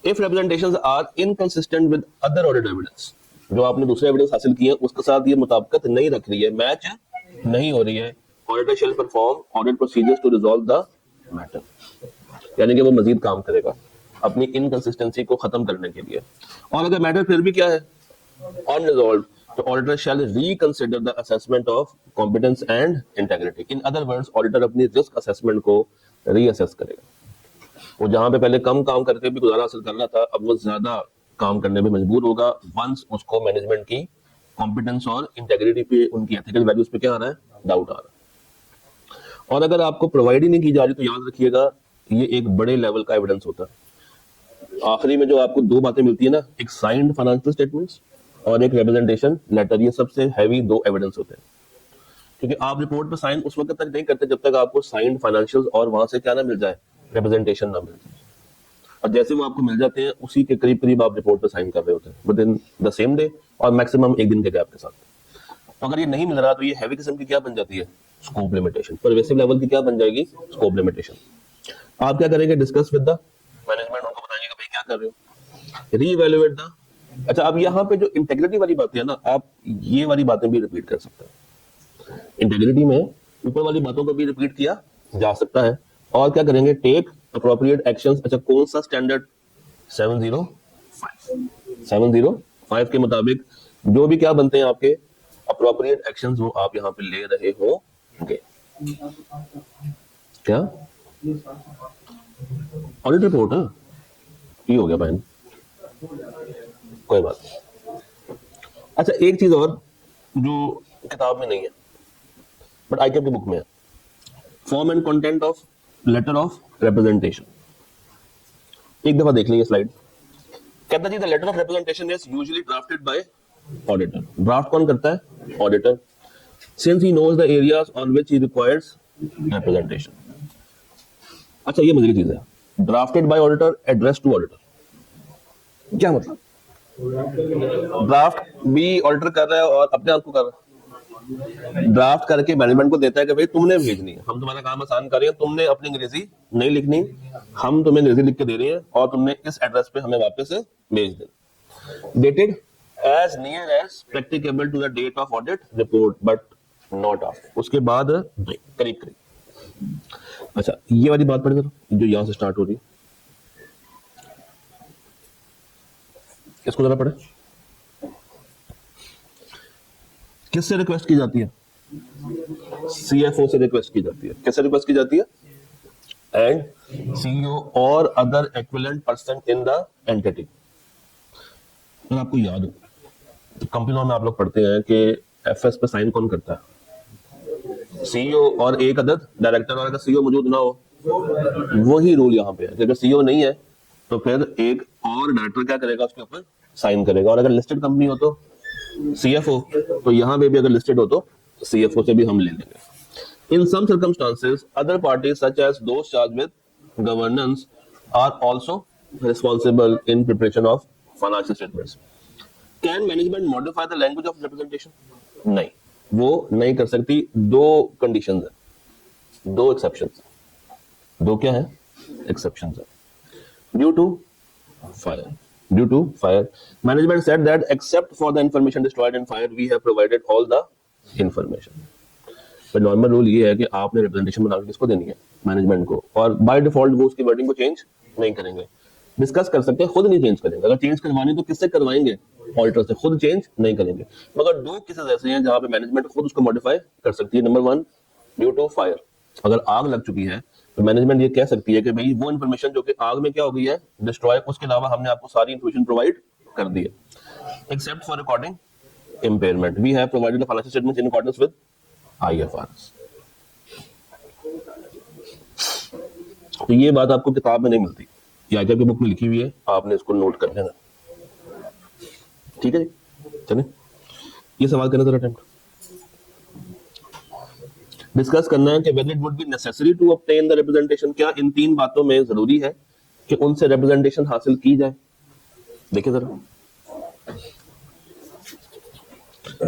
If representations are inconsistent with other audit evidence, जो आपने दूसरे एविडेंस हासिल किए हैं उसके साथ ये मुताबिकत नहीं रख रही है, मैच नहीं हो रही है, auditor shall perform audit procedures to resolve the matter, यानी कि वो मजीद काम करेगा अपनी इनकंसिस्टेंसी को खत्म करने के लिए। और अगर मैटर फिर भी क्या है, अनरिजॉल्व्ड, तो auditor shall reconsider the assessment of competence and integrity. In other words, auditor अपनी रिस्क असेसमेंट को रीअसेस करेगा। वो जहां पे पहले कम काम करके भी गुजारा हासिल कर रहा था, अब वो ज्यादा काम करने में मजबूर होगा वंस उसको मैनेजमेंट की कॉम्पिटेंस और इंटेग्रिटी पे, उनकी एथिकल वैल्यूज पे क्या आ रहा है, डाउट आ रहा है। और अगर आपको प्रोवाइड ही नहीं की जा रही तो याद रखिएगा ये एक बड़े लेवल का एविडेंस होता है। आखिरी में जो आपको दो बातें मिलती है ना, एक साइंड फाइनेंशियल स्टेटमेंट्स और एक रिप्रेजेंटेशन लेटर, ये सबसे हैवी दो एविडेंस होते हैं। क्योंकि आप रिपोर्ट पे साइन उस वक्त तक नहीं करते जब तक आपको साइंड फाइनेंशियल्स और वहां से क्या ना मिल जाए, रिप्रेजेंटेशन ना मिल जाए। और जैसे वो आपको मिल जाते हैं उसी के करीब करीब आप रिपोर्ट पे साइन कर रहे होते हैं with in the same day और मैक्सिमम एक दिन के गैप के साथ। तो अगर ये नहीं मिल रहा तो ये हैवी किस्म की क्या बन जाती है, स्कोप लिमिटेशन। परवेसिव लेवल की क्या बन जाएगी, स्कोप लिमिटेशन। आप क्या करेंगे, डिस्कस विद द मैनेजमेंट, उनको बताएंगे कि भाई क्या कर रहे हो, रीइवैल्यूएट द। अच्छा, अब यहाँ पे जो इंटेग्रिटी वाली बातें है ना, आप ये वाली बातें भी रिपीट कर सकते हैं। इंटेग्रिटी में ऊपर वाली बातों को भी रिपीट किया जा सकता है। और क्या करेंगे, टेक अप्रोप्रिएट एक्शंस। अच्छा, कौन सा स्टैंडर्ड, 705 के मुताबिक जो भी क्या बनते हैं आपके अप्रोप्रिएट एक्शंस, वो आप यहाँ पे ले रहे होंगे। क्या ऑडिट रिपोर्ट है, ये हो गया बहन, कोई बात नहीं। अच्छा, एक चीज और जो किताब में नहीं है बट आईकेएम की बुक में है, form and content of letter of representation. एक दफा देख लीजिए स्लाइड। कहता जी, the letter of representation is usually drafted by auditor. Draft कौन करता है, auditor, since he knows the areas on which he requires representation. अच्छा, ये मजेदार चीज है, drafted by auditor, address to auditor. क्या मतलब, ड्राफ्ट भी ऑडिटर कर रहा है और अपने आप को कर रहा है, ड्राफ्ट करके मैनेजमेंट को देता है कि भाई तुमने भेजनी है, हम तुम्हारा काम आसान कर रहे हैं, तुमने अपनी अंग्रेजी नहीं लिखनी, हम तुम्हें अंग्रेजी लिख के दे रहे हैं और तुमने इस एड्रेस पे हमें वापस से भेज देना। Dated as near as practicable to the date of audit report but not after, उसके बाद करीब करीब। अच्छा, ये वाली बात पढ़े जो यहां से स्टार्ट हो रही है, इसको जरा पढ़े। किससे रिक्वेस्ट की जाती है, सीएफओ से रिक्वेस्ट की जाती है। किससे रिक्वेस्ट की जाती है, एंड सीईओ और other equivalent person in the entity. अगर आपको याद हो तो कंपनी लॉ में आप लोग पढ़ते हैं कि एफएस पे साइन कौन करता है, सीईओ और एक अदर डायरेक्टर। और अगर सीईओ मौजूद ना हो, वही रूल यहाँ पे है कि अगर सीईओ नहीं है तो फिर एक और डायरेक्टर क्या करेगा, उसके ऊपर साइन करेगा। और अगर लिस्टेड कंपनी हो तो सीएफओ, तो यहां पे भी अगर लिस्टेड हो तो सीएफओ से भी हम ले लेंगे। In some circumstances other parties such as those charged with governance are also responsible in preparation of financial statements. Can management modify the language of representation? नहीं, वो नहीं कर सकती। दो कंडीशंस है, दो एक्सेप्शंस। दो क्या है, एक्सेप्शंस है। Due to fire, due to fire, management said that except for the information destroyed in fire we have provided all the information। पर नॉर्मल रूल ये है कि आपने रिप्रेजेंटेशन बना के किसको देनी है, मैनेजमेंट को, और बाय डिफॉल्ट वो उसकी वर्डिंग को चेंज नहीं करेंगे। डिस्कस कर सकते हैं, खुद नहीं चेंज करेंगे। अगर चेंज करवानी तो किससे करवाएंगे, ऑडिटर से, खुद चेंज नहीं करेंगे। मगर दो केसेस ऐसे हैं जहां पे मैनेजमेंट खुद उसको मॉडिफाई कर सकती है। Number one, due to fire, अगर आग लग चुकी है तो मैनेजमेंट ये कह सकती है कि भाई वो इन्फॉर्मेशन जो कि आग में क्या हो गई है, डिस्ट्रॉय, उसके अलावा हमने आपको सारी इन्फॉर्मेशन प्रोवाइड कर दी है। Except for recording impairment we have provided the financial statements in accordance with IFRS. तो ये बात आपको किताब में नहीं मिलती, ये आईकेएम की बुक में लिखी हुई है, आपने इसको नोट कर लेना। ठीक है जी, चलिए ये सवाल करना जरा अटेम्प्ट। डिस्कस करना है कि whether it would be necessary to obtain the representation, क्या इन 3 बातों में जरूरी है कि उनसे रिप्रेजेंटेशन हासिल की जाए। देखिए जरा,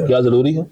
क्या जरूरी है?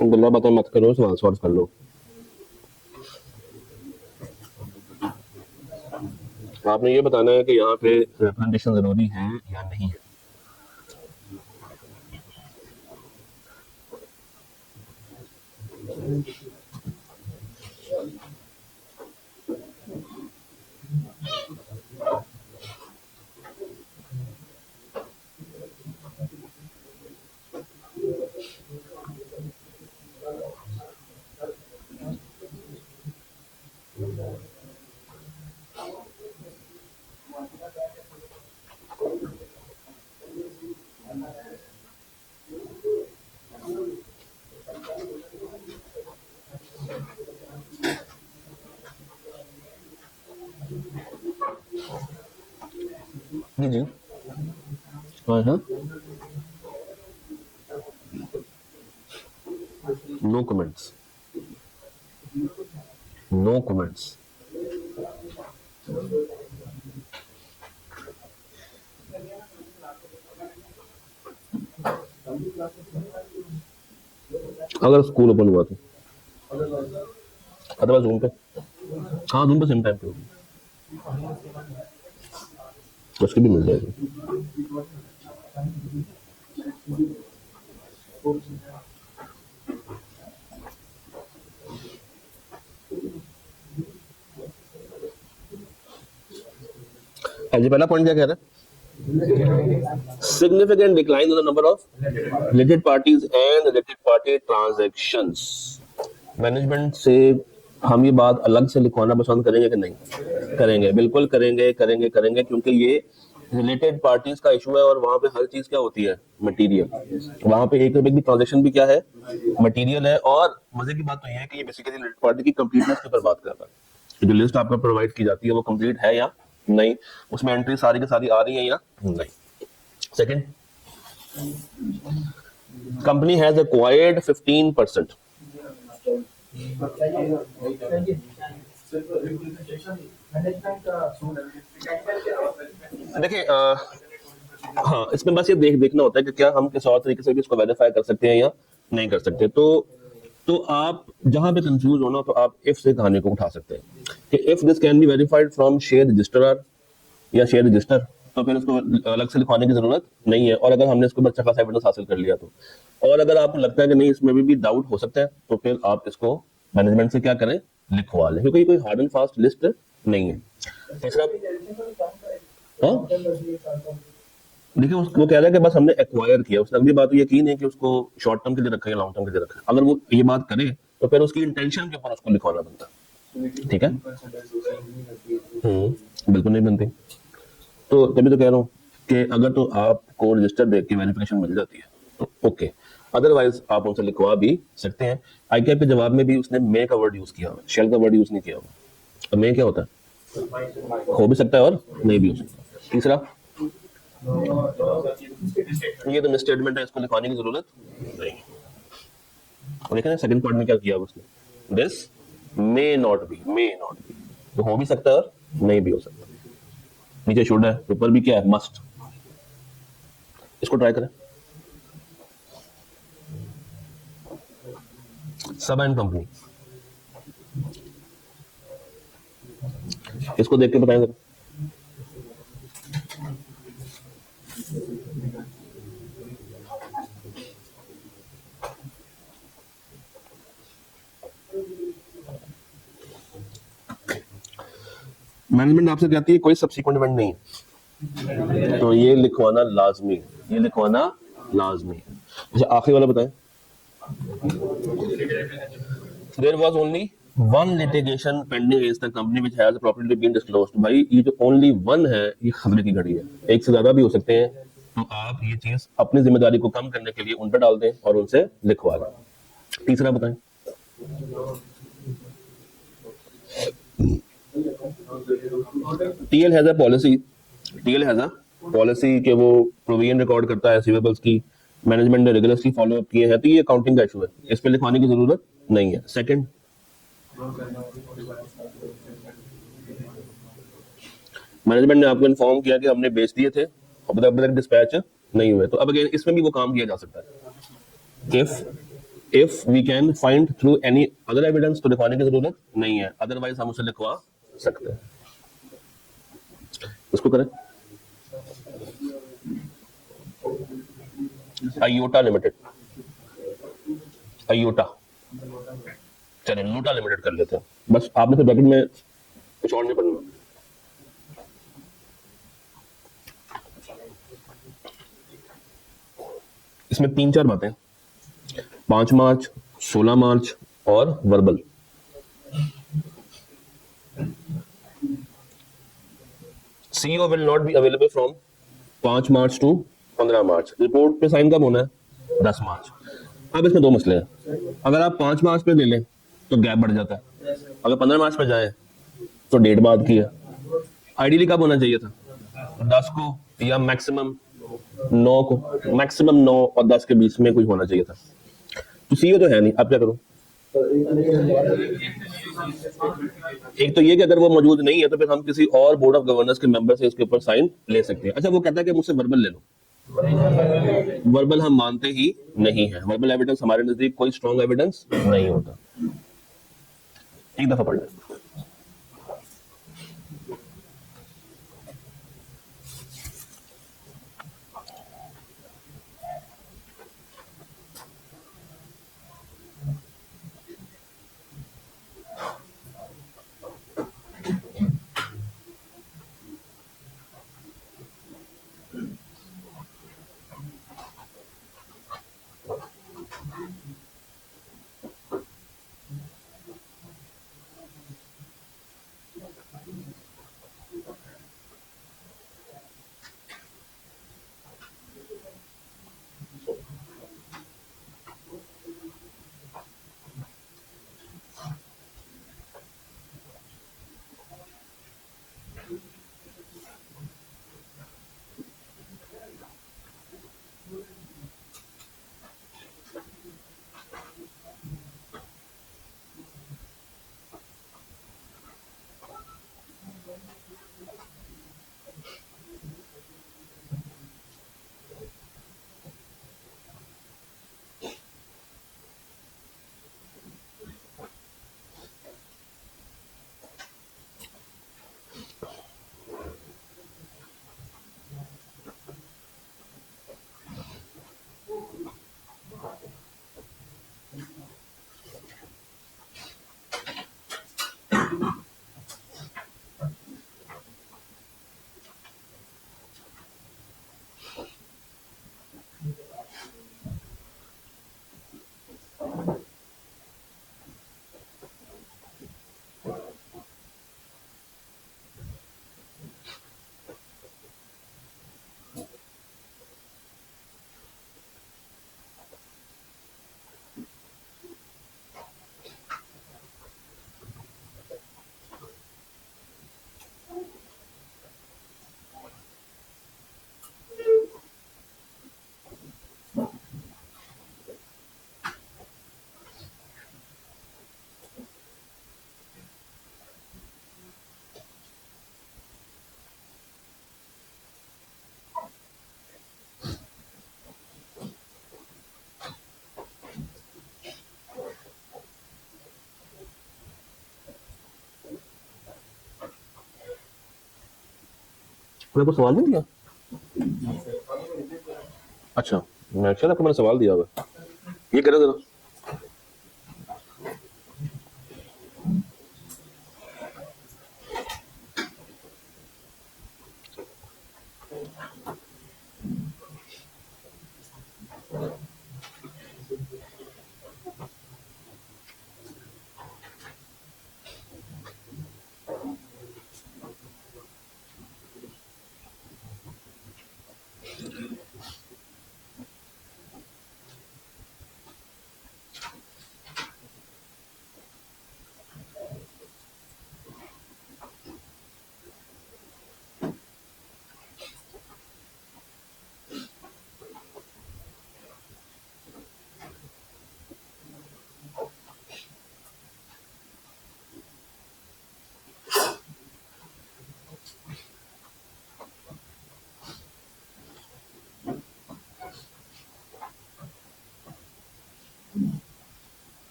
गल्ला बातें मत करो, सवाल सॉल्व कर लो। आपने ये बताना है कि यहाँ पे रिप्रेजेंटेशन जरूरी है या नहीं है। जी जी, हाँ हाँ, नो कमेंट्स, नो कमेंट्स। अगर स्कूल ओपन हुआ तो, अदरवाइज जूम पे, हाँ जूम पे सेम टाइम पे होगी, उसकी भी मिल जाएगी। हाँ जी, पहला पॉइंट क्या कह रहा है? Significant decline in the number of related parties and related party transactions. Management से हम ये बात अलग से लिखवाना पसंद करेंगे कि नहीं? करेंगे, बिल्कुल करेंगे करेंगे करेंगे, क्योंकि ये रिलेटेड पार्टीज का इशू है और वहां पे हर चीज क्या होती है? मटेरियल। वहां पे एक भी ट्रांजेक्शन भी क्या है? मटेरियल है। और मजे की बात तो ये है कि ये बेसिकली रिलेटेड पार्टी की कंप्लीटनेस के ऊपर बात कर रहा है। जो लिस्ट आपको प्रोवाइड की जाती है वो कंप्लीट है या नहीं, उसमें एंट्री सारी की सारी आ रही है या नहीं। Second, company has acquired 15%। देखिए हाँ, इसमें बस ये देखना होता है कि क्या हम किसी और तरीके से भी इसको वेरीफाई कर सकते हैं या नहीं कर सकते। तो तो आप जहां पे कंफ्यूज हो ना, तो आप इफ से कहानी को उठा सकते हैं कि if this can be verified from share registrar या शेयर रजिस्टर, तो फिर उसको अलग से लिखवाने की जरूरत नहीं है। और अगर हमने इसको अच्छा खासा एविडेंस हासिल कर लिया तो, और अगर आपको लगता है कि नहीं इसमें भी डाउट हो सकता है, तो फिर आप इसको मैनेजमेंट से क्या करें, लिखवा लें, क्योंकि कोई हार्ड एंड फास्ट लिस्ट नहीं है। तीसरा, हाँ देखिए वो कह रहा है कि बस हमने एक्वायर किया, उसने अगली बात यकीन है कि उसको शॉर्ट टर्म के लिए रखा है या लॉन्ग टर्म के लिए रखा है। अगर वो ये बात करे तो फिर उसकी इंटेंशन के ऊपर उसको लिखवाना बनता है, ठीक है। बिल्कुल नहीं बनती। तो तभी तो कह रहा हूँ कि अगर तो आपको रजिस्टर देख के वेरिफिकेशन मिल जाती है तो ओके, अदरवाइज आप उनसे लिखवा भी सकते हैं। आई कैप के जवाब में भी उसने मे का वर्ड यूज किया हुआ, शेल का वर्ड यूज नहीं किया हुआ। अब मे क्या होता है, हो भी सकता है और नहीं भी हो सकता। तीसरा, ये तो मिसस्टेटमेंट है, इसको लिखवाने की जरूरत नहीं। और देखें ना सेकंड पार्ट में क्या किया उसने, दिस मे नॉट बी, तो हो भी सकता है और नहीं भी हो सकता। नीचे शुड है, ऊपर भी क्या है, मस्ट। इसको ट्राई करें, सब एंड कंपनी, इसको देख के बताएंगे। मैनेजमेंट आपसे कहती है कोई सब्सिक्वेंट इवेंट नहीं है, तो ये लिखवाना लाजमी है, ये लिखवाना लाजमी है। अच्छा आखिरी वाला बताएं, there was only one litigation pending against the company which has property been disclosed. भाई ये जो ओनली वन है, ये खतरे की घड़ी है, एक से ज्यादा भी हो सकते हैं। तो आप ये चीज अपनी जिम्मेदारी को कम करने के लिए उन पर डाल दें और उनसे लिखवा लें। तीसरा बताएं, TL has a policy, TL has a policy कि वो प्रोविजन रिकॉर्ड करता है रिसीवेबल्स की, मैनेजमेंट ने रेगुलरली फॉलो अप किए हैं, तो ये अकाउंटिंग का इशू है, इस पे लिखवाने की जरूरत नहीं है। सेकंड, मैनेजमेंट ने आपको इन्फॉर्म किया कि हमने बेच दिए थे, अब तक डिस्पैच नहीं हुए, तो अब अगेन इसमें भी वो काम किया जा सकता है। If we can find through any other evidence, तो लिखवाने की जरूरत नहीं है, अदरवाइज हम उसे लिखवा सकते हैं। इसको करें, आयोटा लिमिटेड, आयोटा, चलिए नोटा लिमिटेड कर लेते हैं, बस आपने फिर ब्रैकेट में कुछ और नहीं पढ़ना। इसमें 3-4 बातें, 5 मार्च, 16 मार्च और verbal. CEO will not be available from 5 March two 15 March. Report पे साइन कब होना है, 10 मार्च। अब इसमें दो मसले हैं, अगर आप 5 मार्च पे ले लें तो गैप बढ़ जाता है, अगर 15 मार्च पे जाए तो डेट बाद की है। आइडियली कब होना चाहिए था, 10 को या मैक्सिमम 9 को, मैक्सिमम 9 और 10 के बीच में कुछ होना चाहिए था। तो सीईओ तो है नहीं, अब क्या करूं। एक तो ये कि अगर वो मौजूद नहीं है तो फिर हम किसी और बोर्ड ऑफ गवर्नर्स के मेंबर से इसके ऊपर साइन ले सकते हैं। अच्छा वो कहता है कि मुझसे वर्बल ले लो, वर्बल हम मानते ही नहीं है, वर्बल एविडेंस हमारे नजदीक कोई स्ट्रॉन्ग एविडेंस नहीं होता। एक दफा पढ़ लें, मेरे को सवाल नहीं दिया? अच्छा, मैं अच्छा आपको मैंने सवाल दिया हुआ। ये करो जरा।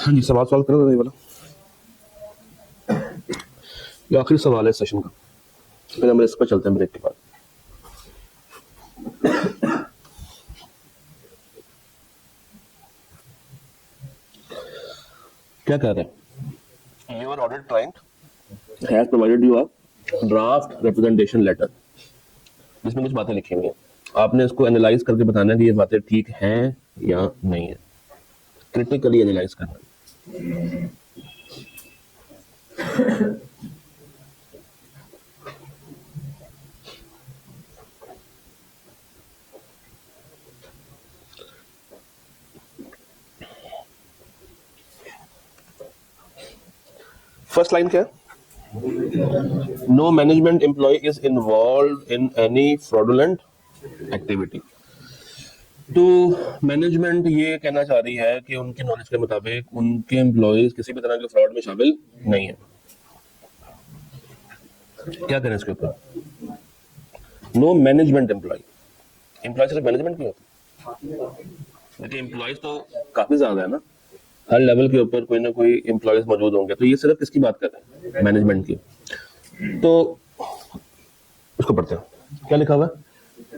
हाँ जी, सवाल सवाल करो ये वाला। ये आखिरी सवाल है सेशन का, फिर हम इस पर चलते हैं ब्रेक के बाद। क्या कह रहे हैं? Your audit client has provided you a draft representation letter, जिसमें कुछ बातें लिखी हुई हैं। आपने इसको एनालाइज करके बताना है कि ये बातें ठीक हैं या नहीं है, क्रिटिकली एनालाइज करना है। फर्स्ट लाइन क्या है? No management employ is involved in any fraudulent activity. तो मैनेजमेंट ये कहना चाह रही है कि उनके नॉलेज के मुताबिक उनके एम्प्लॉयज किसी भी तरह के फ्रॉड में शामिल नहीं है। क्या करें इसके ऊपर? नो मैनेजमेंट एम्प्लॉय, एम्प्लॉय सिर्फ मैनेजमेंट की होती है, लेकिन एम्प्लॉयज तो काफी ज्यादा है ना, हर लेवल के ऊपर कोई ना कोई एम्प्लॉयज मौजूद होंगे। तो ये सिर्फ किसकी बात कर रहे हैं? मैनेजमेंट की। तो उसको पढ़ते हैं, क्या लिखा हुआ है?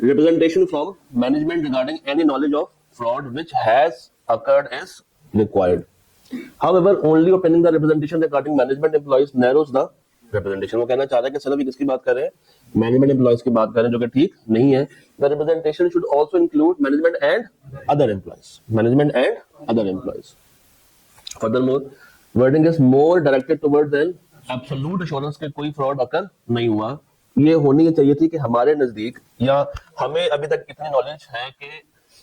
Representation from management regarding any knowledge of fraud which has occurred is required. However, only obtaining the representation regarding management employees narrows the representation. वो कहना चाह रहा है कि सर अभी किसकी बात कर रहे हैं? मैनेजमेंट एम्प्लॉयज की बात कर रहे हैं, जो कि ठीक नहीं है। The representation should also include management and other employees. Management and other employees. Furthermore, wording is more directed towards an absolute assurance कि कोई fraud occur नहीं हुआ। ये होनी चाहिए थी कि हमारे नजदीक, या हमें अभी तक इतनी नॉलेज है कि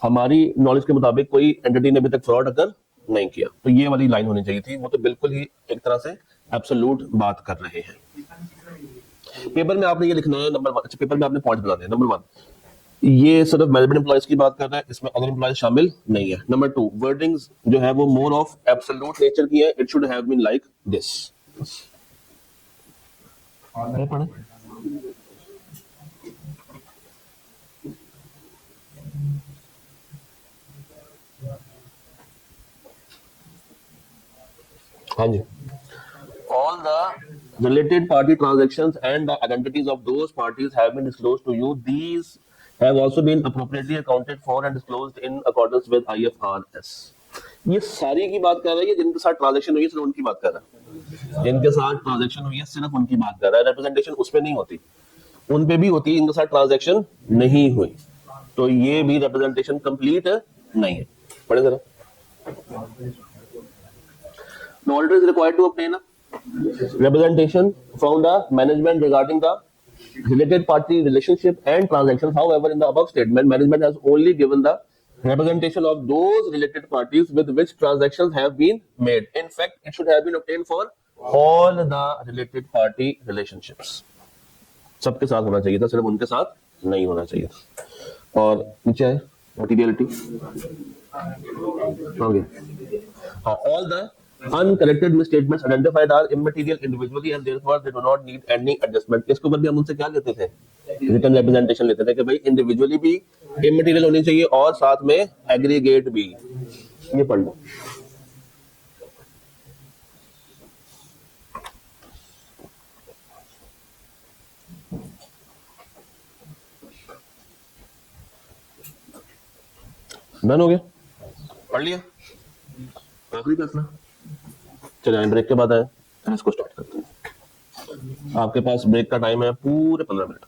हमारी नॉलेज के मुताबिक कोई एंटिटी ने अभी तक फ्रॉड अकर नहीं किया। तो ये वाली लाइन होनी चाहिए थी। वो तो बिल्कुल ही एक तरह से एब्सोल्यूट बात कर रहे हैं। पेपर में आपने ये लिखना है नंबर 1। अच्छा, पेपर में आपने पॉइंट बनाने हैं। नंबर 1, ये सिर्फ मैनेजमेंट एम्प्लॉयज की बात कर रहा है, इसमें अदर एम्प्लॉयज शामिल नहीं है। नंबर 2, वर्डिंग्स जो है वो मोर ऑफ एब्सोल्यूट नेचर की है। It should have been like this. पढ़े? हाँ जी। All the related party transactions and the identities of those parties have been disclosed to you. These have also been appropriately accounted for and disclosed in accordance with IFRS. ये सारी की बात कर रहा है, जिनके साथ ट्रांजैक्शन हुई है सिर्फ उनकी बात कर रहा है। जिनके साथ ट्रांजैक्शन हुई है सिर्फ उनकी बात कर रहा है। रिप्रेजेंटेशन उसमें नहीं होती, उन पे भी होती है जिनके साथ ट्रांजैक्शन नहीं हुई। तो ये भी रिप्रेजेंटेशन कंप्लीट नहीं है। पढ़े जरा। The auditor is required to obtain a representation from the management regarding the related party relationship and transactions. However, in the above statement, management has only given the representation of those related parties with which transactions have been made. In fact, it should have been obtained for all the related party relationships. सबके साथ होना चाहिए था, सिर्फ उनके साथ नहीं होना चाहिए था। और नीचे है materiality. All the uncorrected misstatements identified are immaterial individually and therefore they do not need any adjustment. इसके ऊपर भी हम उनसे क्या लेते थे? रिटर्न रिप्रेजेंटेशन लेते थे कि भाई इंडिविजुअली भी इमटेरियल होनी चाहिए और साथ में एग्रीगेट भी। ये पढ़ लो। डन हो गया, पढ़ लिया, आखिरी क्लास ना। चलिए ब्रेक के बाद आए, इसको स्टार्ट करते हैं। आपके पास ब्रेक का टाइम है पूरे 15 मिनट।